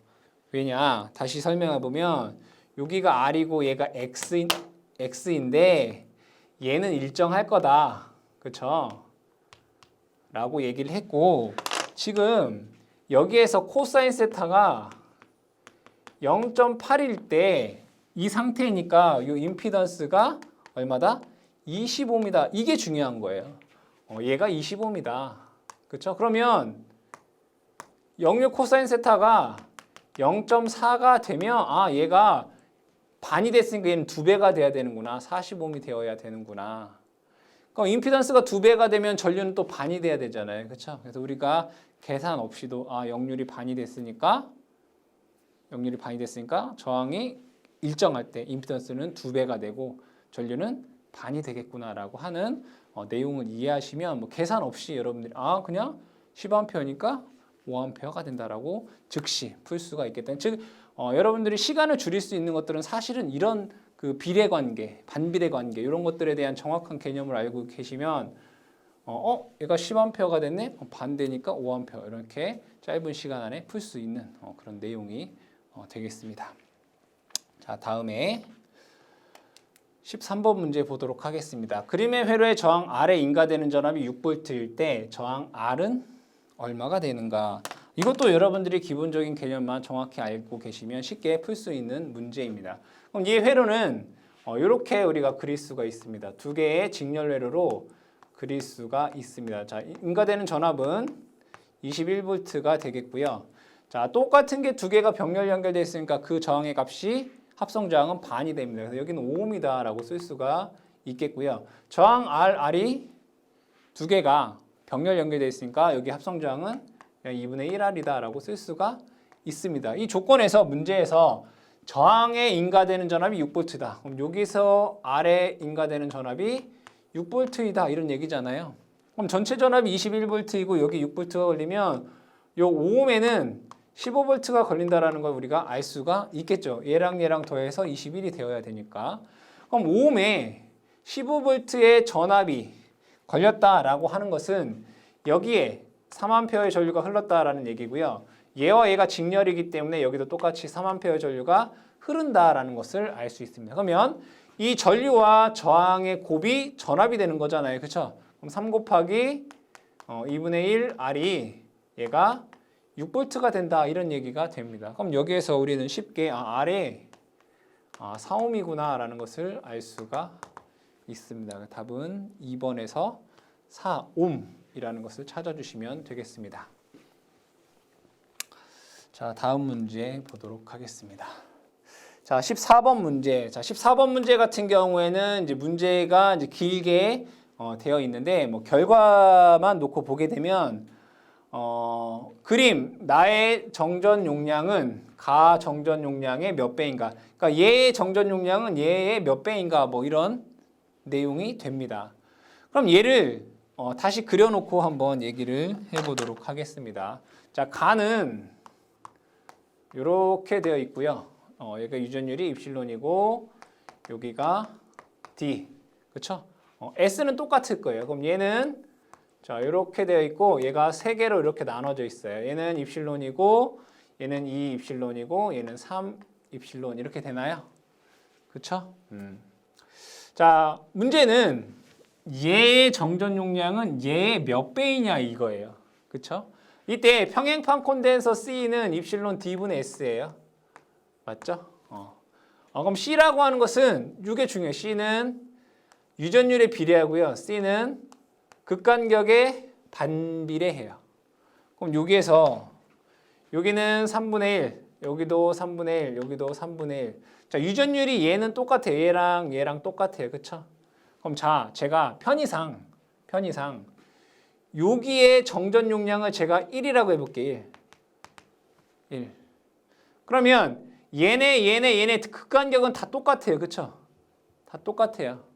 왜냐? 다시 설명해 보면 여기가 R이고 얘가 X인데 얘는 일정할 거다. 그쵸? 라고 얘기를 했고 지금 여기에서 코사인 세타가 0.8일 때 이 상태니까 이 임피던스가 얼마다? 25입니다. 이게 중요한 거예요. 얘가 25입니다. 그쵸? 그러면 역류 코사인 세타가 0.4가 되면 얘가 반이 됐으니까 얘는 2배가 돼야 되는구나. 45이 되어야 되는구나. 그럼 임피던스가 2배가 되면 전류는 또 반이 돼야 되잖아요. 그렇죠? 그래서 우리가 계산 없이도 역률이 반이 됐으니까 저항이 일정할 때 임피던스는 2배가 되고 전류는 반이 되겠구나라고 하는 내용을 이해하시면 뭐 계산 없이 여러분들이 그냥 10A니까 5A가 된다라고 즉시 풀 수가 있겠다. 즉 여러분들이 시간을 줄일 수 있는 것들은 사실은 이런 그 비례 관계, 반비례 관계 이런 것들에 대한 정확한 개념을 알고 계시면 얘가 10A가 됐네? 반 되니까 5A 이렇게 짧은 시간 안에 풀 수 있는 그런 내용이 되겠습니다. 자, 다음에 13번 문제 보도록 하겠습니다. 그림의 회로의 저항 R에 인가되는 전압이 6V일 때 저항 R은 얼마가 되는가? 이것도 여러분들이 기본적인 개념만 정확히 알고 계시면 쉽게 풀 수 있는 문제입니다. 그럼 이 회로는 이렇게 우리가 그릴 수가 있습니다. 두 개의 직렬 회로로 그릴 수가 있습니다. 자, 인가되는 전압은 21V가 되겠고요. 자, 똑같은 게 두 개가 병렬 연결되어 있으니까 그 저항의 값이 합성 저항은 반이 됩니다. 그래서 여기는 5ohm이다라고 쓸 수가 있겠고요. 저항 R이 두 개가 병렬 연결되어 있으니까 여기 합성 저항은 2분의 1R이다라고 쓸 수가 있습니다. 이 조건에서 문제에서 저항에 인가되는 전압이 6V다. 그럼 여기서 R에 인가되는 전압이 6V이다 이런 얘기잖아요. 그럼 전체 전압이 21V이고 여기 6V가 걸리면 요 5ohm에는 15V가 걸린다라는 걸 우리가 알 수가 있겠죠. 얘랑 더해서 21이 되어야 되니까. 그럼 5ohm에 15V의 전압이 걸렸다라고 하는 것은 여기에 3A의 전류가 흘렀다라는 얘기고요. 얘와 얘가 직렬이기 때문에 여기도 똑같이 3A의 전류가 흐른다라는 것을 알 수 있습니다. 그러면 이 전류와 저항의 곱이 전압이 되는 거잖아요. 그렇죠? 그럼 3 곱하기 2분의 1 R이 얘가 6V가 된다 이런 얘기가 됩니다. 그럼 여기에서 우리는 쉽게 R에 4ohm이구나 라는 것을 알 수가 있습니다. 답은 2번에서 4ohm이라는 것을 찾아주시면 되겠습니다. 자, 다음 문제 보도록 하겠습니다. 자, 14번 문제. 자, 14번 문제 같은 경우에는 이제 문제가 이제 길게 되어 있는데 뭐 결과만 놓고 보게 되면 그림 나의 정전 용량은 가 정전 용량의 몇 배인가? 그러니까 얘의 정전 용량은 얘의 몇 배인가? 뭐 이런 내용이 됩니다. 그럼 얘를 다시 그려놓고 한번 얘기를 해보도록 하겠습니다. 자, 가는 이렇게 되어 있고요. 얘가 유전율이 입실론이고 여기가 D, 그렇죠? S는 똑같을 거예요. 그럼 얘는 자, 이렇게 되어 있고 얘가 세 개로 이렇게 나눠져 있어요. 얘는 입실론이고 얘는 2 입실론이고 얘는 3 입실론 이렇게 되나요? 그렇죠? 자, 문제는 얘의 정전 용량은 얘의 몇 배이냐 이거예요. 그렇죠? 이때 평행판 콘덴서 C는 입실론 D분의 S예요. 맞죠? 그럼 C라고 하는 것은 이게 중요해요. C는 유전율에 비례하고요. C는 극간격에 반비례해요. 그럼 여기에서 여기는 3분의 1, 여기도 3분의 1, 여기도 3분의 1. 자, 유전율이 얘는 똑같아요. 얘랑 똑같아요. 그쵸? 그럼 자, 제가 편의상 여기에 정전 용량을 제가 1이라고 해볼게요. 1. 그러면 얘네 극간격은 다 똑같아요. 그쵸? 다 똑같아요.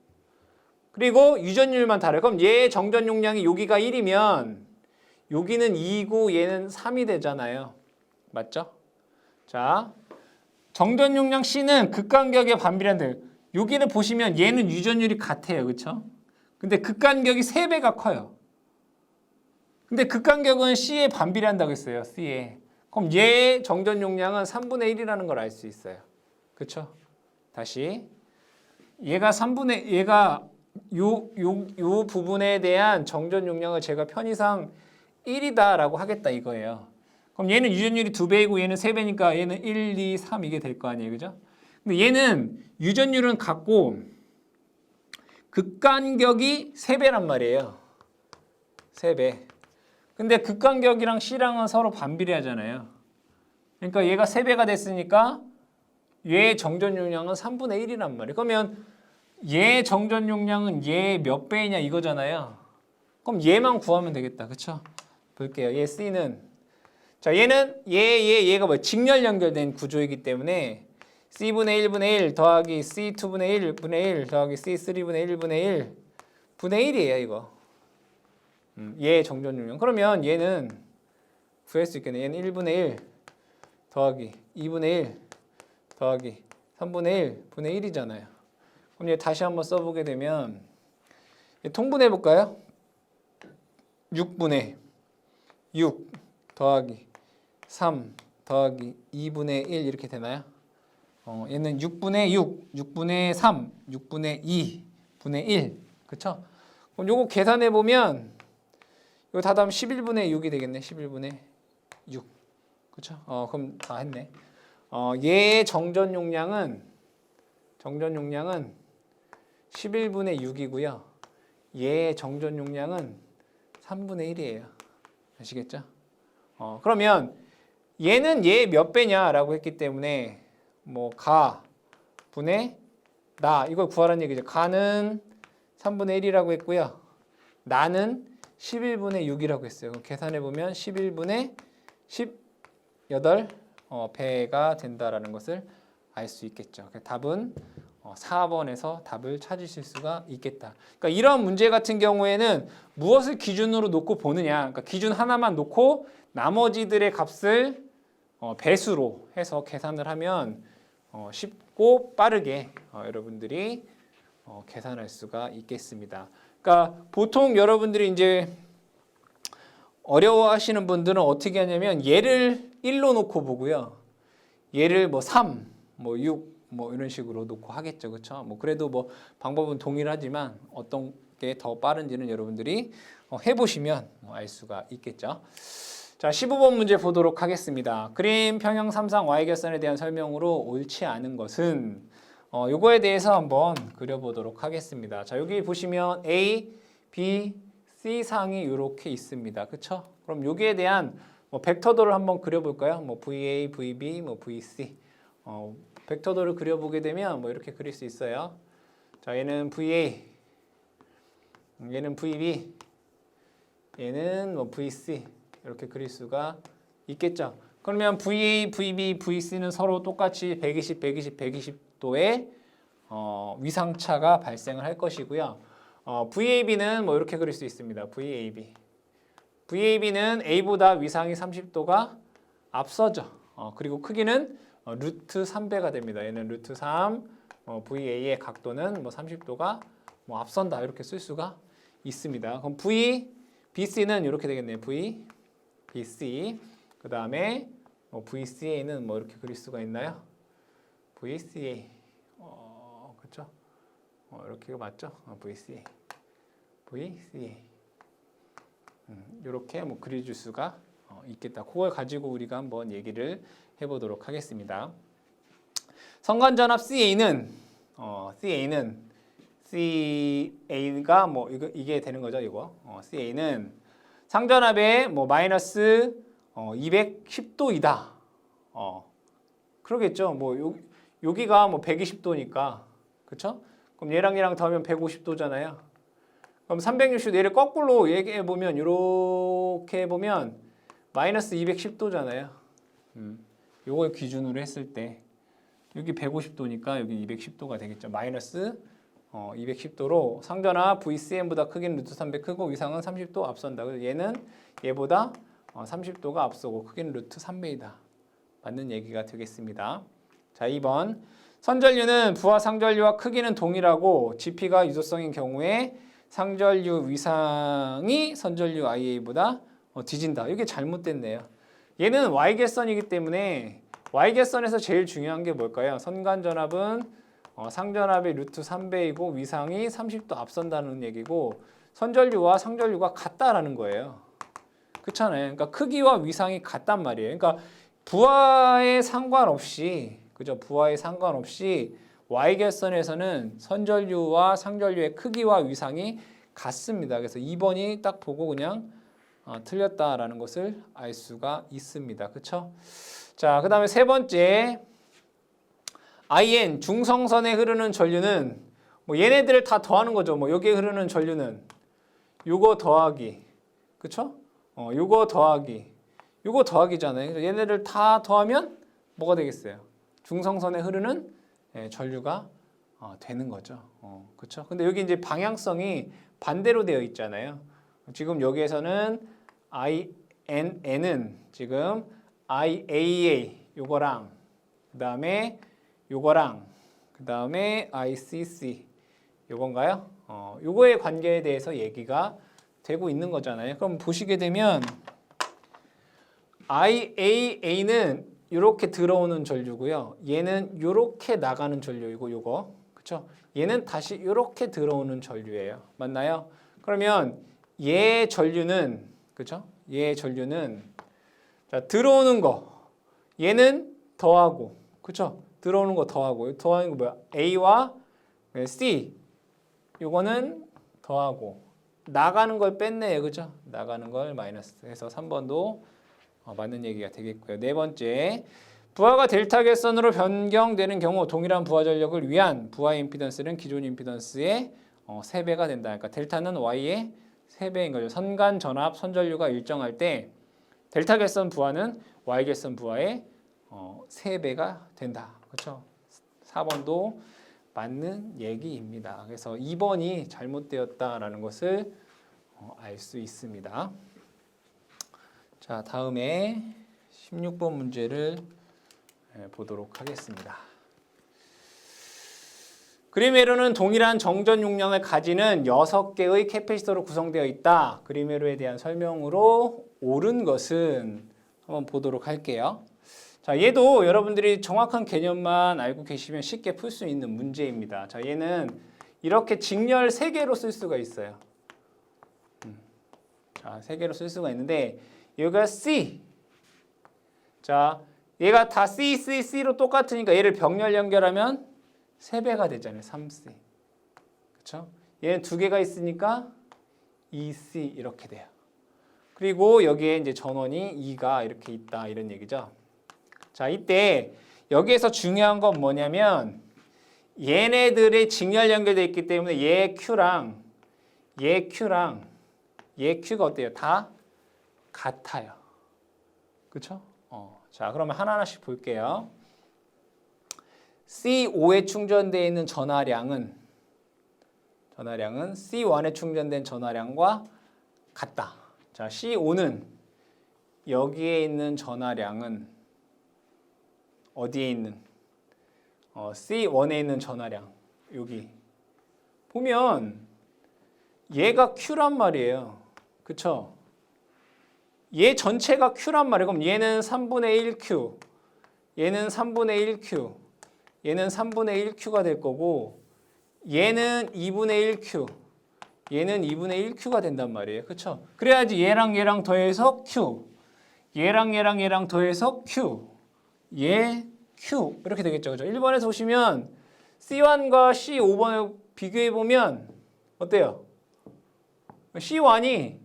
그리고 유전율만 다르요. 그럼 얘의 정전 용량이 여기가 1이면 여기는 2고 얘는 3이 되잖아요. 맞죠? 자, 정전 용량 C는 극간격의 반비례인데 여기를 보시면 얘는 유전율이 같아요. 그렇죠? 근데 극간격이 3배가 커요. 근데 극간격은 C에 반비례한다고 했어요. C에. 그럼 얘의 정전 용량은 3분의 1이라는 걸 알 수 있어요. 그렇죠? 다시 얘가 3분의 얘가 요 부분에 대한 정전 용량을 제가 편의상 1이다라고 하겠다 이거예요. 그럼 얘는 유전율이 2배이고 얘는 3배니까 얘는 1, 2, 3 이게 될 거 아니에요. 그죠? 근데 얘는 유전율은 같고 극간격이 3배란 말이에요. 3배. 근데 극간격이랑 C랑은 서로 반비례하잖아요. 그러니까 얘가 3배가 됐으니까 얘의 정전 용량은 3분의 1이란 말이에요. 그러면 얘 정전 용량은 얘 몇 배이냐 이거잖아요. 그럼 얘만 구하면 되겠다. 그쵸? 볼게요. 얘 C는 자 얘는 얘가 뭐 직렬 연결된 구조이기 때문에 C분의 1분의 1 더하기 C2분의 1분의 1 더하기 C3분의 1분의 1 분의 1이에요 이거. 얘 정전 용량. 그러면 얘는 구할 수 있겠네. 얘는 1분의 1 더하기 2분의 1 더하기 3분의 1 분의 1이잖아요. 그럼 얘 다시 한번 써보게 되면 통분해 볼까요? 6분의 6 더하기 3 더하기 2분의 1 이렇게 되나요? 얘는 6분의 6, 6분의 3, 6분의 2 분의 1 그쵸? 그럼 요거 계산해 보면 이거 다 더하면 11분의 6이 되겠네. 11분의 6 그쵸? 그럼 다 했네. 얘의 정전 용량은 11분의 6이고요. 얘의 정전 용량은 3분의 1이에요. 아시겠죠? 그러면 얘는 얘 몇 배냐라고 했기 때문에 뭐 가 분의 나 이걸 구하라는 얘기죠. 가는 3분의 1이라고 했고요. 나는 11분의 6이라고 했어요. 계산해 보면 11분의 18 배가 된다라는 것을 알 수 있겠죠. 답은 4번에서 답을 찾으실 수가 있겠다. 그러니까 이런 문제 같은 경우에는 무엇을 기준으로 놓고 보느냐. 그러니까 기준 하나만 놓고 나머지들의 값을 배수로 해서 계산을 하면 쉽고 빠르게 여러분들이 계산할 수가 있겠습니다. 그러니까 보통 여러분들이 이제 어려워하시는 분들은 어떻게 하냐면 얘를 1로 놓고 보고요. 얘를 뭐 3, 뭐 6, 뭐 이런 식으로 놓고 하겠죠. 그렇죠? 뭐 그래도 뭐 방법은 동일하지만 어떤 게 더 빠른지는 여러분들이 해보시면 알 수가 있겠죠. 자, 15번 문제 보도록 하겠습니다. 그림 평형 3상 y결선에 대한 설명으로 옳지 않은 것은 요거에 대해서 한번 그려보도록 하겠습니다. 자, 여기 보시면 A, B, C 상이 이렇게 있습니다. 그쵸? 그럼 여기에 대한 벡터도를 한번 그려볼까요? 뭐 VA, VB, 뭐 VC. 벡터도를 그려보게 되면 뭐 이렇게 그릴 수 있어요. 자, 얘는 VA, 얘는 VB, 얘는 뭐 VC 이렇게 그릴 수가 있겠죠. 그러면 VA, VB, VC는 서로 똑같이 120, 120, 120도의 위상차가 발생을 할 것이고요. VAB는 뭐 이렇게 그릴 수 있습니다. VAB. VAB는 A보다 위상이 30도가 앞서죠. 그리고 크기는 루트 3배가 됩니다. 얘는 루트 3, VA의 각도는 뭐 30도가 뭐 앞선다 이렇게 쓸 수가 있습니다. 그럼 VBC는 이렇게 되겠네요. VBC. 그 다음에 VCA는 뭐 이렇게 그릴 수가 있나요? VCA. 그렇죠? 이렇게가 맞죠? VCA. VCA. 이렇게 뭐 그려줄 수가 있겠다. 그걸 가지고 우리가 한번 얘기를 해보도록 하겠습니다. 성간전압 CA는 CA가 뭐 이게 되는 거죠. 이거 CA는 상전압의 뭐 마이너스 210도이다. 그러겠죠. 뭐 여기가 뭐 120도니까 그렇죠? 그럼 얘랑 더하면 150도잖아요. 그럼 360도 얘를 거꾸로 얘기해 보면 이렇게 보면 마이너스 210도잖아요. 요걸 기준으로 했을 때 여기 150도니까 여기 210도가 되겠죠. 마이너스 210도로 상전압 VCM보다 크기는 루트 3배 크고 위상은 30도 앞선다. 그래서 얘는 얘보다 30도가 앞서고 크기는 루트 3배이다. 맞는 얘기가 되겠습니다. 자, 2번. 선전류는 부하 상전류와 크기는 동일하고 GP가 유도성인 경우에 상전류 위상이 선전류 IA보다 뒤진다. 이게 잘못됐네요. 얘는 Y계선이기 때문에 Y계선에서 제일 중요한 게 뭘까요? 선간전압은 상전압이 루트 3배이고 위상이 30도 앞선다는 얘기고 선전류와 상전류가 같다라는 거예요. 그렇잖아요. 그러니까 크기와 위상이 같단 말이에요. 그러니까 부하에 상관없이 그죠? 부하에 상관없이 Y결선에서는 선전류와 상전류의 크기와 위상이 같습니다. 그래서 2번이 딱 보고 그냥 틀렸다라는 것을 알 수가 있습니다. 그렇죠? 자, 그다음에 세 번째 IN 중성선에 흐르는 전류는 뭐 얘네들을 다 더하는 거죠. 뭐 여기에 흐르는 전류는 요거 더하기, 그렇죠? 요거 더하기잖아요. 얘네들 다 더하면 뭐가 되겠어요? 중성선에 흐르는 전류가 되는 거죠. 그렇죠? 근데 여기 이제 방향성이 반대로 되어 있잖아요. 지금 여기에서는 INN은 지금 IAA 요거랑 그다음에 요거랑 그다음에 ICC 요건가요? 요거의 관계에 대해서 얘기가 되고 있는 거잖아요. 그럼 보시게 되면 IAA는 이렇게 들어오는 전류고요. 얘는 이렇게 나가는 전류이고 요거 그렇죠? 얘는 다시 이렇게 들어오는 전류예요. 맞나요? 그러면 얘 전류는 그렇죠? 얘 전류는 자, 들어오는 거 얘는 더하고 그렇죠? 들어오는 거 더하고 더하는 거 뭐야? A와 C 요거는 더하고 나가는 걸 뺐네요. 그죠? 나가는 걸 마이너스 해서 3번도 맞는 얘기가 되겠고요. 네 번째, 부하가 델타 결선으로 변경되는 경우 동일한 부하 전력을 위한 부하 임피던스는 기존 임피던스의 3배가 된다. 그러니까 델타는 Y의 3배인 거죠. 선간 전압 선전류가 일정할 때 델타 결선 부하는 Y 결선 부하의 3배가 된다. 그렇죠? 4번도 맞는 얘기입니다. 그래서 2번이 잘못되었다라는 것을 알 수 있습니다. 자, 다음에 16번 문제를 보도록 하겠습니다. 그림회로는 동일한 정전 용량을 가지는 6개의 캐패시터로 구성되어 있다. 그림회로에 대한 설명으로 옳은 것은 한번 보도록 할게요. 자, 얘도 여러분들이 정확한 개념만 알고 계시면 쉽게 풀 수 있는 문제입니다. 자, 얘는 이렇게 직렬 3개로 쓸 수가 있어요. 자, 3개로 쓸 수가 있는데 여기가 C. 자, 얘가 다 C로 똑같으니까 얘를 병렬 연결하면 3배가 되잖아요. 3C. 그렇죠? 얘는 2개가 있으니까 2C 이렇게 돼요. 그리고 여기에 이제 전원이 2가 이렇게 있다 이런 얘기죠. 자, 이때 여기에서 중요한 건 뭐냐면 얘네들이 직렬 연결되어 있기 때문에 얘 Q랑 얘 Q가 어때요? 다 같아요. 그렇죠? 자, 그러면 하나하나씩 볼게요. C5에 충전되어 있는 전하량은 C1에 충전된 전하량과 같다. 자, C5는 여기에 있는 전하량은 어디에 있는 C1에 있는 전하량 여기 보면 얘가 Q란 말이에요. 그쵸? 얘 전체가 Q란 말이에요. 그럼 얘는 3분의 1Q, 얘는 3분의 1Q, 얘는 3분의 1Q가 될 거고 얘는 2분의 1Q, 얘는 2분의 1Q가 된단 말이에요. 그쵸? 그래야지 얘랑 더해서 Q, 얘랑 더해서 Q, 얘 Q 이렇게 되겠죠. 그죠? 1번에서 보시면 C1과 C5번을 비교해보면 어때요? C1이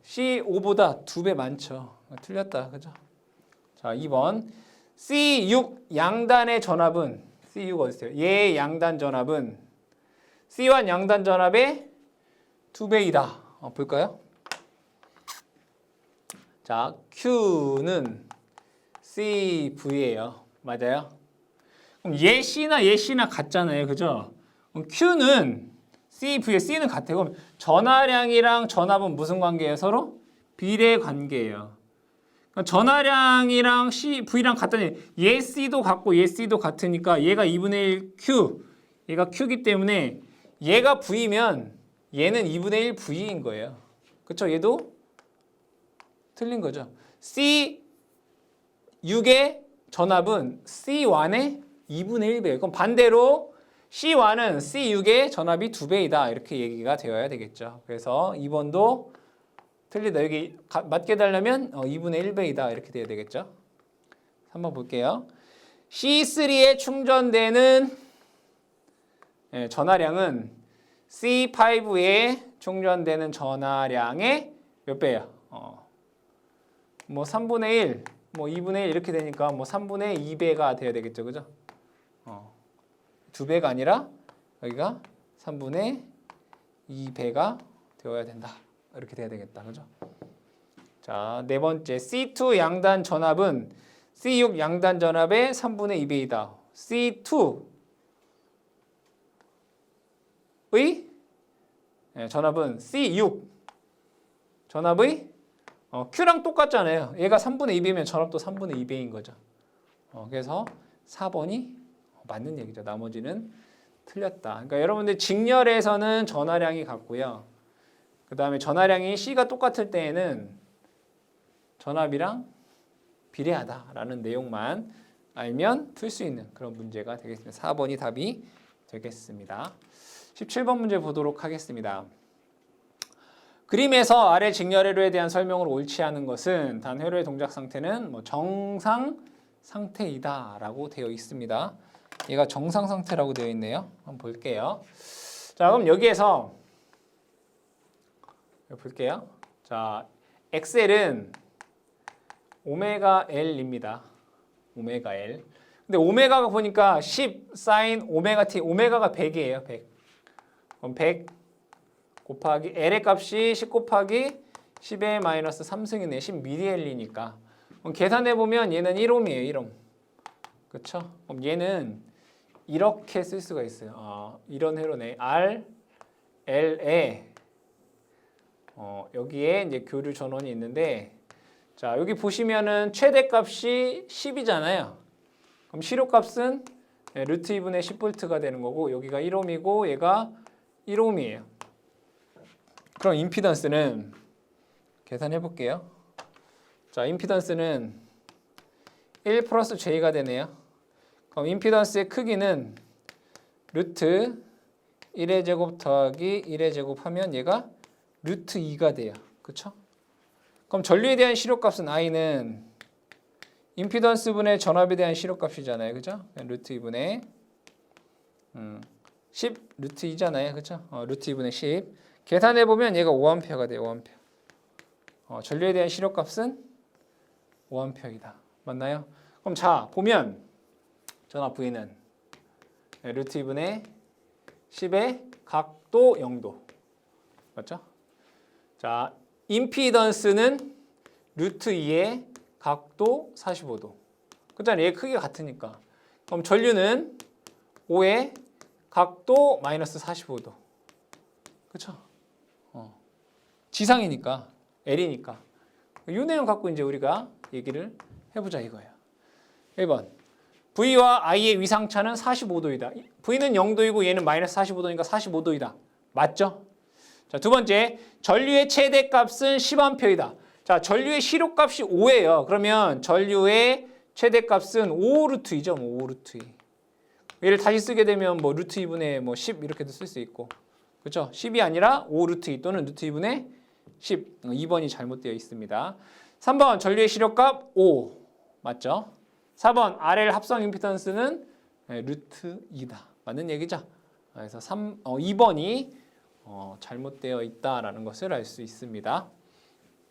C5보다 2배 많죠. 틀렸다. 그죠? 자, 2번. C6 양단의 전압은 C6 어디 있어요? 얘 양단 전압은 C1 양단 전압의 2배이다. 볼까요? 자, Q는 CV예요. 맞아요? 그럼 얘 C나 같잖아요. 그죠? 그럼 Q는 CV에 C는 같아요. 그럼 전하량이랑 전압은 무슨 관계예요? 서로 비례 관계예요. 그럼 전하량이랑 V랑 같다니 얘 C도 같고 얘 C도 같으니까 얘가 2분의 1 Q, 얘가 Q기 때문에 얘가 V면 얘는 2분의 1 V인 거예요. 그렇죠? 얘도 틀린 거죠. C6의 전압은 C1의 2분의 1배예요. 그럼 반대로 C1은 C6의 전압이 2배이다. 이렇게 얘기가 되어야 되겠죠. 그래서 2번도 틀리다. 여기 맞게 달려면 2분의 1배이다. 이렇게 돼야 되겠죠. 3번 볼게요. C3에 충전되는 전하량은 C5에 충전되는 전하량의 몇 배야? 뭐 3분의 1, 뭐 2분의 1 이렇게 되니까 뭐 3분의 2배가 돼야 되겠죠. 그죠? 2배가 아니라 여기가 3분의 2배가 되어야 된다. 이렇게 돼야 되겠다. 그죠? 자, 네 번째. C2 양단 전압은 C6 양단 전압의 3분의 2배이다. C2의 전압은 C6 전압의 Q랑 똑같잖아요. 얘가 3분의 2배면 전압도 3분의 2배인 거죠. 그래서 4번이 맞는 얘기죠. 나머지는 틀렸다. 그러니까 여러분들 직렬에서는 전하량이 같고요. 그 다음에 전하량이 C가 똑같을 때에는 전압이랑 비례하다라는 내용만 알면 풀 수 있는 그런 문제가 되겠습니다. 4번이 답이 되겠습니다. 17번 문제 보도록 하겠습니다. 그림에서 아래 직렬회로에 대한 설명을 옳지 않은 것은 단 회로의 동작 상태는 뭐 정상 상태이다라고 되어 있습니다. 얘가 정상 상태라고 되어 있네요. 한번 볼게요. 자, 그럼 여기에서 볼게요. 자, XL은 오메가 L입니다. 오메가 L. 근데 오메가가 보니까 10 사인 오메가 T, 오메가가 100이에요. 100. 그럼 100 곱하기 L의 값이 10 곱하기 10의 마이너스 3승이네. 10mL이니까. 그럼 계산해 보면 얘는 1옴이에요. 1옴. 그렇죠? 그럼 얘는 이렇게 쓸 수가 있어요. 이런 회로네. R, L에 여기에 이제 교류 전원이 있는데, 자, 여기 보시면은 최대값이 10이잖아요. 그럼 실효값은 루트 2분의 10V가 되는 거고, 여기가 1옴이고 얘가 1옴이에요. 그럼 임피던스는 계산해 볼게요. 자, 임피던스는 1 플러스 J가 되네요. 그럼 임피던스의 크기는 루트 1의 제곱 더하기 1의 제곱 하면 얘가 루트 2가 돼요. 그쵸? 그럼 전류에 대한 실효값은 I는 임피던스 분의 전압에 대한 실효값이잖아요. 그죠? 루트 2분의 10 루트 2잖아요. 그죠? 루트 2분의 10. 계산해 보면 얘가 5A가 돼요. 5A. 전류에 대한 실효값은 5A이다. 맞나요? 그럼 자, 보면 전압 V는 루트 2분의 10의 각도 0도. 맞죠? 자, 임피던스는 루트 2의 각도 45도. 그렇잖아요. 얘 크기가 같으니까. 그럼 전류는 5의 각도 마이너스 45도. 그렇죠? 지상이니까, L이니까. 이 내용 갖고 이제 우리가 얘기를 해보자 이거예요. 1번. V와 I의 위상차는 45도이다. V는 0도이고 얘는 마이너스 45도니까 45도이다. 맞죠? 자, 두 번째. 전류의 최대값은 10A이다. 자, 전류의 실효값이 5예요. 그러면 전류의 최대값은 5 루트 2죠. 5 루트 2. 얘를 다시 쓰게 되면 뭐 루트 2분의 뭐 10 이렇게도 쓸 수 있고. 그렇죠? 10이 아니라 5 루트 2 또는 루트 2분의 10. 2번이 잘못되어 있습니다. 3번 전류의 실효값 5. 맞죠? 4번 RL 합성 임피던스는 루트 2다. 맞는 얘기죠? 그래서 2번이 잘못되어 있다라는 것을 알 수 있습니다.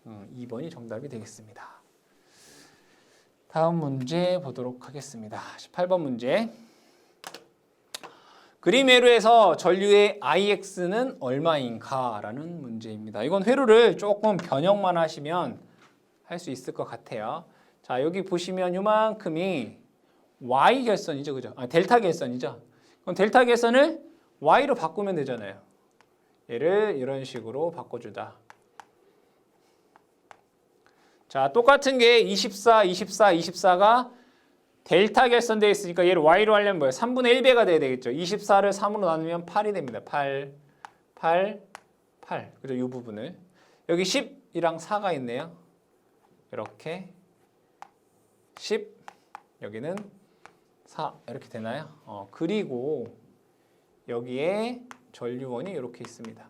2번이 정답이 되겠습니다. 다음 문제 보도록 하겠습니다. 18번 문제. 그림 회로에서 전류의 IX는 얼마인가? 라는 문제입니다. 이건 회로를 조금 변형만 하시면 할 수 있을 것 같아요. 자, 여기 보시면 요만큼이 Y 결선이죠. 그죠? 델타 결선이죠. 그럼 델타 결선을 Y로 바꾸면 되잖아요. 얘를 이런 식으로 바꿔주다. 자, 똑같은 게 24, 24, 24가 델타 결선되어 있으니까 얘를 Y로 하려면 뭐예요? 3분의 1배가 돼야 되겠죠. 24를 3으로 나누면 8이 됩니다. 8, 8, 8. 그죠? 이 부분을. 여기 10이랑 4가 있네요. 이렇게 10, 여기는 4 이렇게 되나요? 그리고 여기에 전류원이 이렇게 있습니다.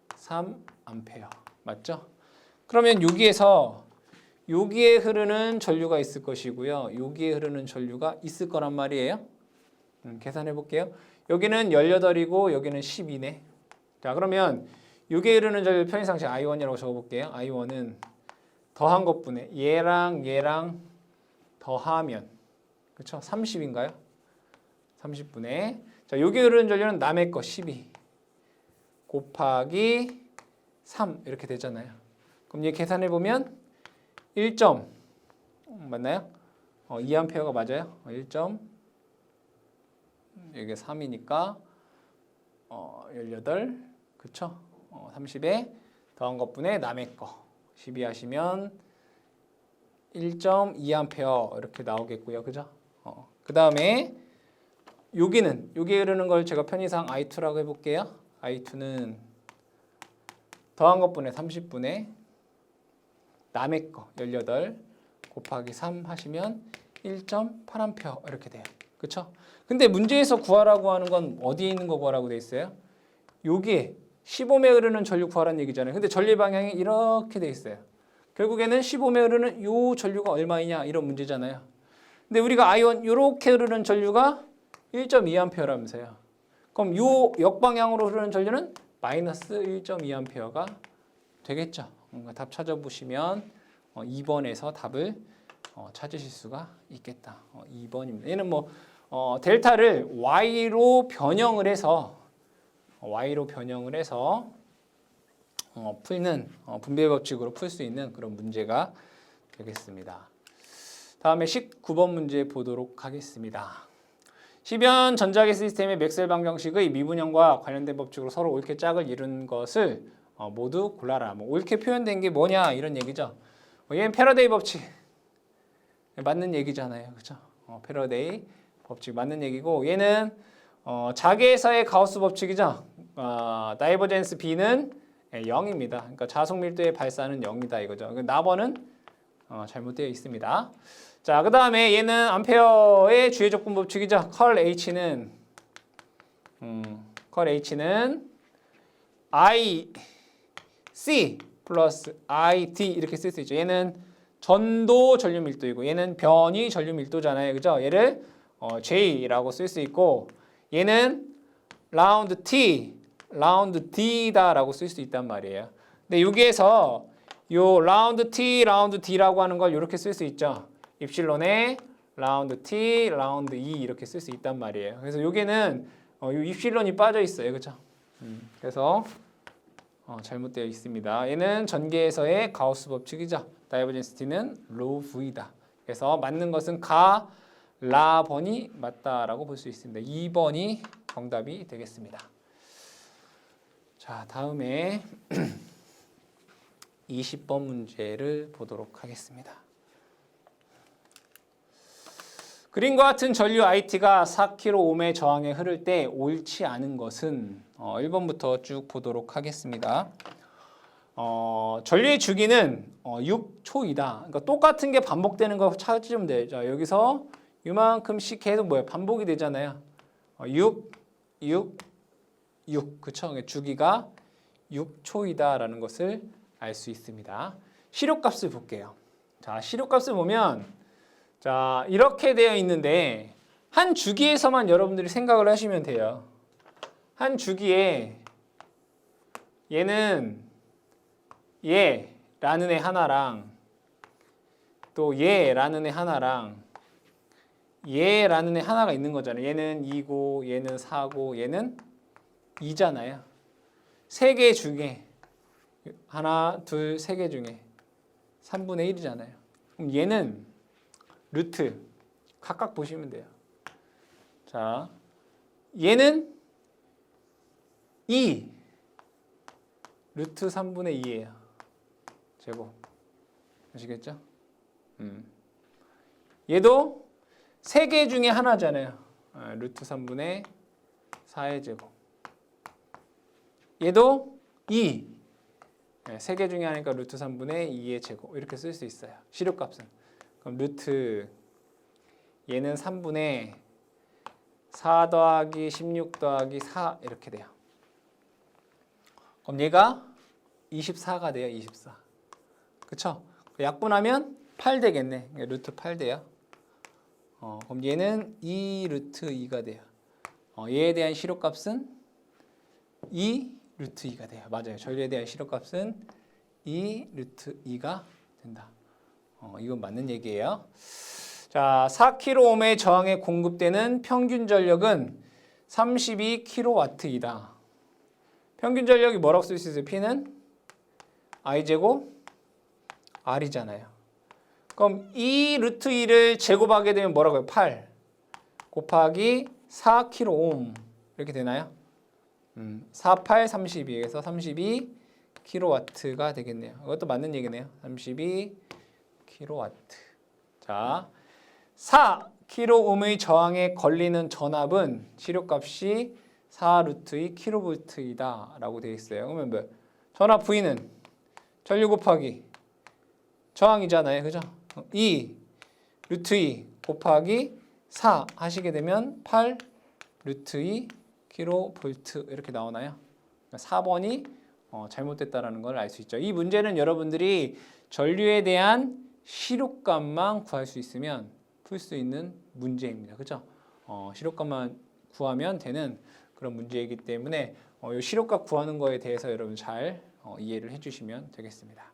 3A 맞죠? 그러면 여기에서 여기에 흐르는 전류가 있을 것이고요. 여기에 흐르는 전류가 있을 거란 말이에요. 계산해 볼게요. 여기는 18이고 여기는 12네. 자, 그러면 여기에 흐르는 전류 편의상식 I1이라고 적어 볼게요. I1은 더한 것분에 얘랑 얘랑 더하면 그렇죠? 30인가요? 30분의 자, 여기에 흐르는 전류는 남의 거 12 곱하기 3 이렇게 되잖아요. 그럼 얘 계산해 보면 1점 맞나요? 2A가 맞아요. 1점 여기 3이니까 18 그쵸? 30에 더한 것분에 남의 거 12 하시면 1.2A 이렇게 나오겠고요. 그죠? 그 다음에 여기는 여기에 흐르는 걸 제가 편의상 I2라고 해볼게요. I2는 더한 것분에 30분의 남의 거 18 곱하기 3 하시면 1.8A 이렇게 돼요. 그쵸? 근데 문제에서 구하라고 하는 건 어디에 있는 거 구하라고 돼 있어요? 여기에 15매 흐르는 전류 구하라는 얘기잖아요. 근데 전류 방향이 이렇게 돼 있어요. 결국에는 15매 흐르는 요 전류가 얼마이냐 이런 문제잖아요. 근데 우리가 I1 이렇게 흐르는 전류가 1.2A라면서요. 그럼 요 역방향으로 흐르는 전류는 마이너스 1.2A가 되겠죠. 답 찾아보시면 2번에서 답을 찾으실 수가 있겠다. 2번입니다. 얘는 뭐 델타를 Y로 변형을 해서 풀는 분배 법칙으로 풀 수 있는 그런 문제가 되겠습니다. 다음에 19번 문제 보도록 하겠습니다. 시변 전자기 시스템의 맥스웰 방정식의 미분형과 관련된 법칙으로 서로 옳게 짝을 이룬 것을 모두 골라라. 뭐 옳게 표현된 게 뭐냐 이런 얘기죠. 얘는 패러데이 법칙 맞는 얘기잖아요. 그렇죠? 패러데이 법칙 맞는 얘기고 얘는 자개에서의 가우스 법칙이죠. 다이버젠스 B는 0입니다. 그러니까 자속 밀도의 발산은 0이다 이거죠. 나번은 잘못되어 있습니다. 자, 그 다음에 얘는 암페어의 주의 조건 법칙이죠. 컬 H는 IC 플러스 IT 이렇게 쓸 수 있죠. 얘는 전도 전류 밀도이고 얘는 변이 전류 밀도잖아요. 그죠? 얘를 J라고 쓸 수 있고 얘는 라운드 T, 라운드 D다라고 쓸 수 있단 말이에요. 근데 여기에서 요 라운드 T, 라운드 D라고 하는 걸 이렇게 쓸 수 있죠. 입실론에 라운드 T, 라운드 E 이렇게 쓸 수 있단 말이에요. 그래서 여기는 요 입실론이 빠져 있어요. 그렇죠? 그래서 잘못되어 있습니다. 얘는 전개에서의 가우스 법칙이죠. 다이버젠스 T는 로우 V다. 그래서 맞는 것은 가, 라 번이 맞다라고 볼 수 있습니다. 2번이 정답이 되겠습니다. 자, 다음에 20번 문제를 보도록 하겠습니다. 그림과 같은 전류 IT가 4kΩ의 저항에 흐를 때 옳지 않은 것은 1번부터 쭉 보도록 하겠습니다. 전류의 주기는 6초이다. 그러니까 똑같은 게 반복되는 거 찾으면 돼요. 자, 여기서 이만큼씩 계속 반복이 되잖아요. 6, 6, 6. 그쵸? 주기가 6초이다라는 것을 알 수 있습니다. 시료값을 볼게요. 자, 시료값을 보면 자, 이렇게 되어 있는데 한 주기에서만 여러분들이 생각을 하시면 돼요. 한 주기에 얘는 얘라는 애 하나랑 또 얘라는 애 하나랑 얘라는 애 하나가 있는 거잖아요. 얘는 2고 얘는 4고 얘는 2잖아요. 세 개 중에 하나, 둘, 세 개 중에 3분의 1이잖아요. 그럼 얘는 루트 각각 보시면 돼요. 자, 얘는 2 루트 3분의 2예요. 제곱. 아시겠죠? 얘도 세 개 중에 하나잖아요. 루트 3분의 4의 제곱. 얘도 2. 세 개 중에 하니까 루트 3분의 2의 제곱. 이렇게 쓸 수 있어요. 시료값은. 그럼 루트 얘는 3분의 4 더하기 16 더하기 4 이렇게 돼요. 그럼 얘가 24가 돼요. 24. 그쵸? 약분하면 8 되겠네. 루트 8 돼요. 그럼 얘는 2 루트 2가 돼요. 얘에 대한 실효값은 2 루트 2가 돼요. 맞아요. 전류에 대한 실효값은 2 루트 2가 된다. 이건 맞는 얘기예요. 자, 4kΩ의 저항에 공급되는 평균 전력은 32kW이다. 평균 전력이 뭐라고 쓸 수 있어요? P는 I제곱 R이잖아요. 그럼 2 루트 2를 제곱하게 되면 뭐라고요? 8 곱하기 4kΩ 이렇게 되나요? 4, 8, 32에서 32kW가 되겠네요. 이것도 맞는 얘기네요. 32kW. 자, 4kΩ의 저항에 걸리는 전압은 실효값이 4 루트 2 kV이다 라고 되어 있어요. 그러면 뭐? 전압 V는 전류 곱하기 저항이잖아요. 그죠? 2 루트 2 곱하기 4 하시게 되면 8 루트 2 kV 이렇게 나오나요? 4번이 잘못됐다라는 걸 알 수 있죠. 이 문제는 여러분들이 전류에 대한 실효값만 구할 수 있으면 풀 수 있는 문제입니다. 그죠? 실효값만 구하면 되는 그런 문제이기 때문에 이 실효값 구하는 거에 대해서 여러분 잘 이해를 해주시면 되겠습니다.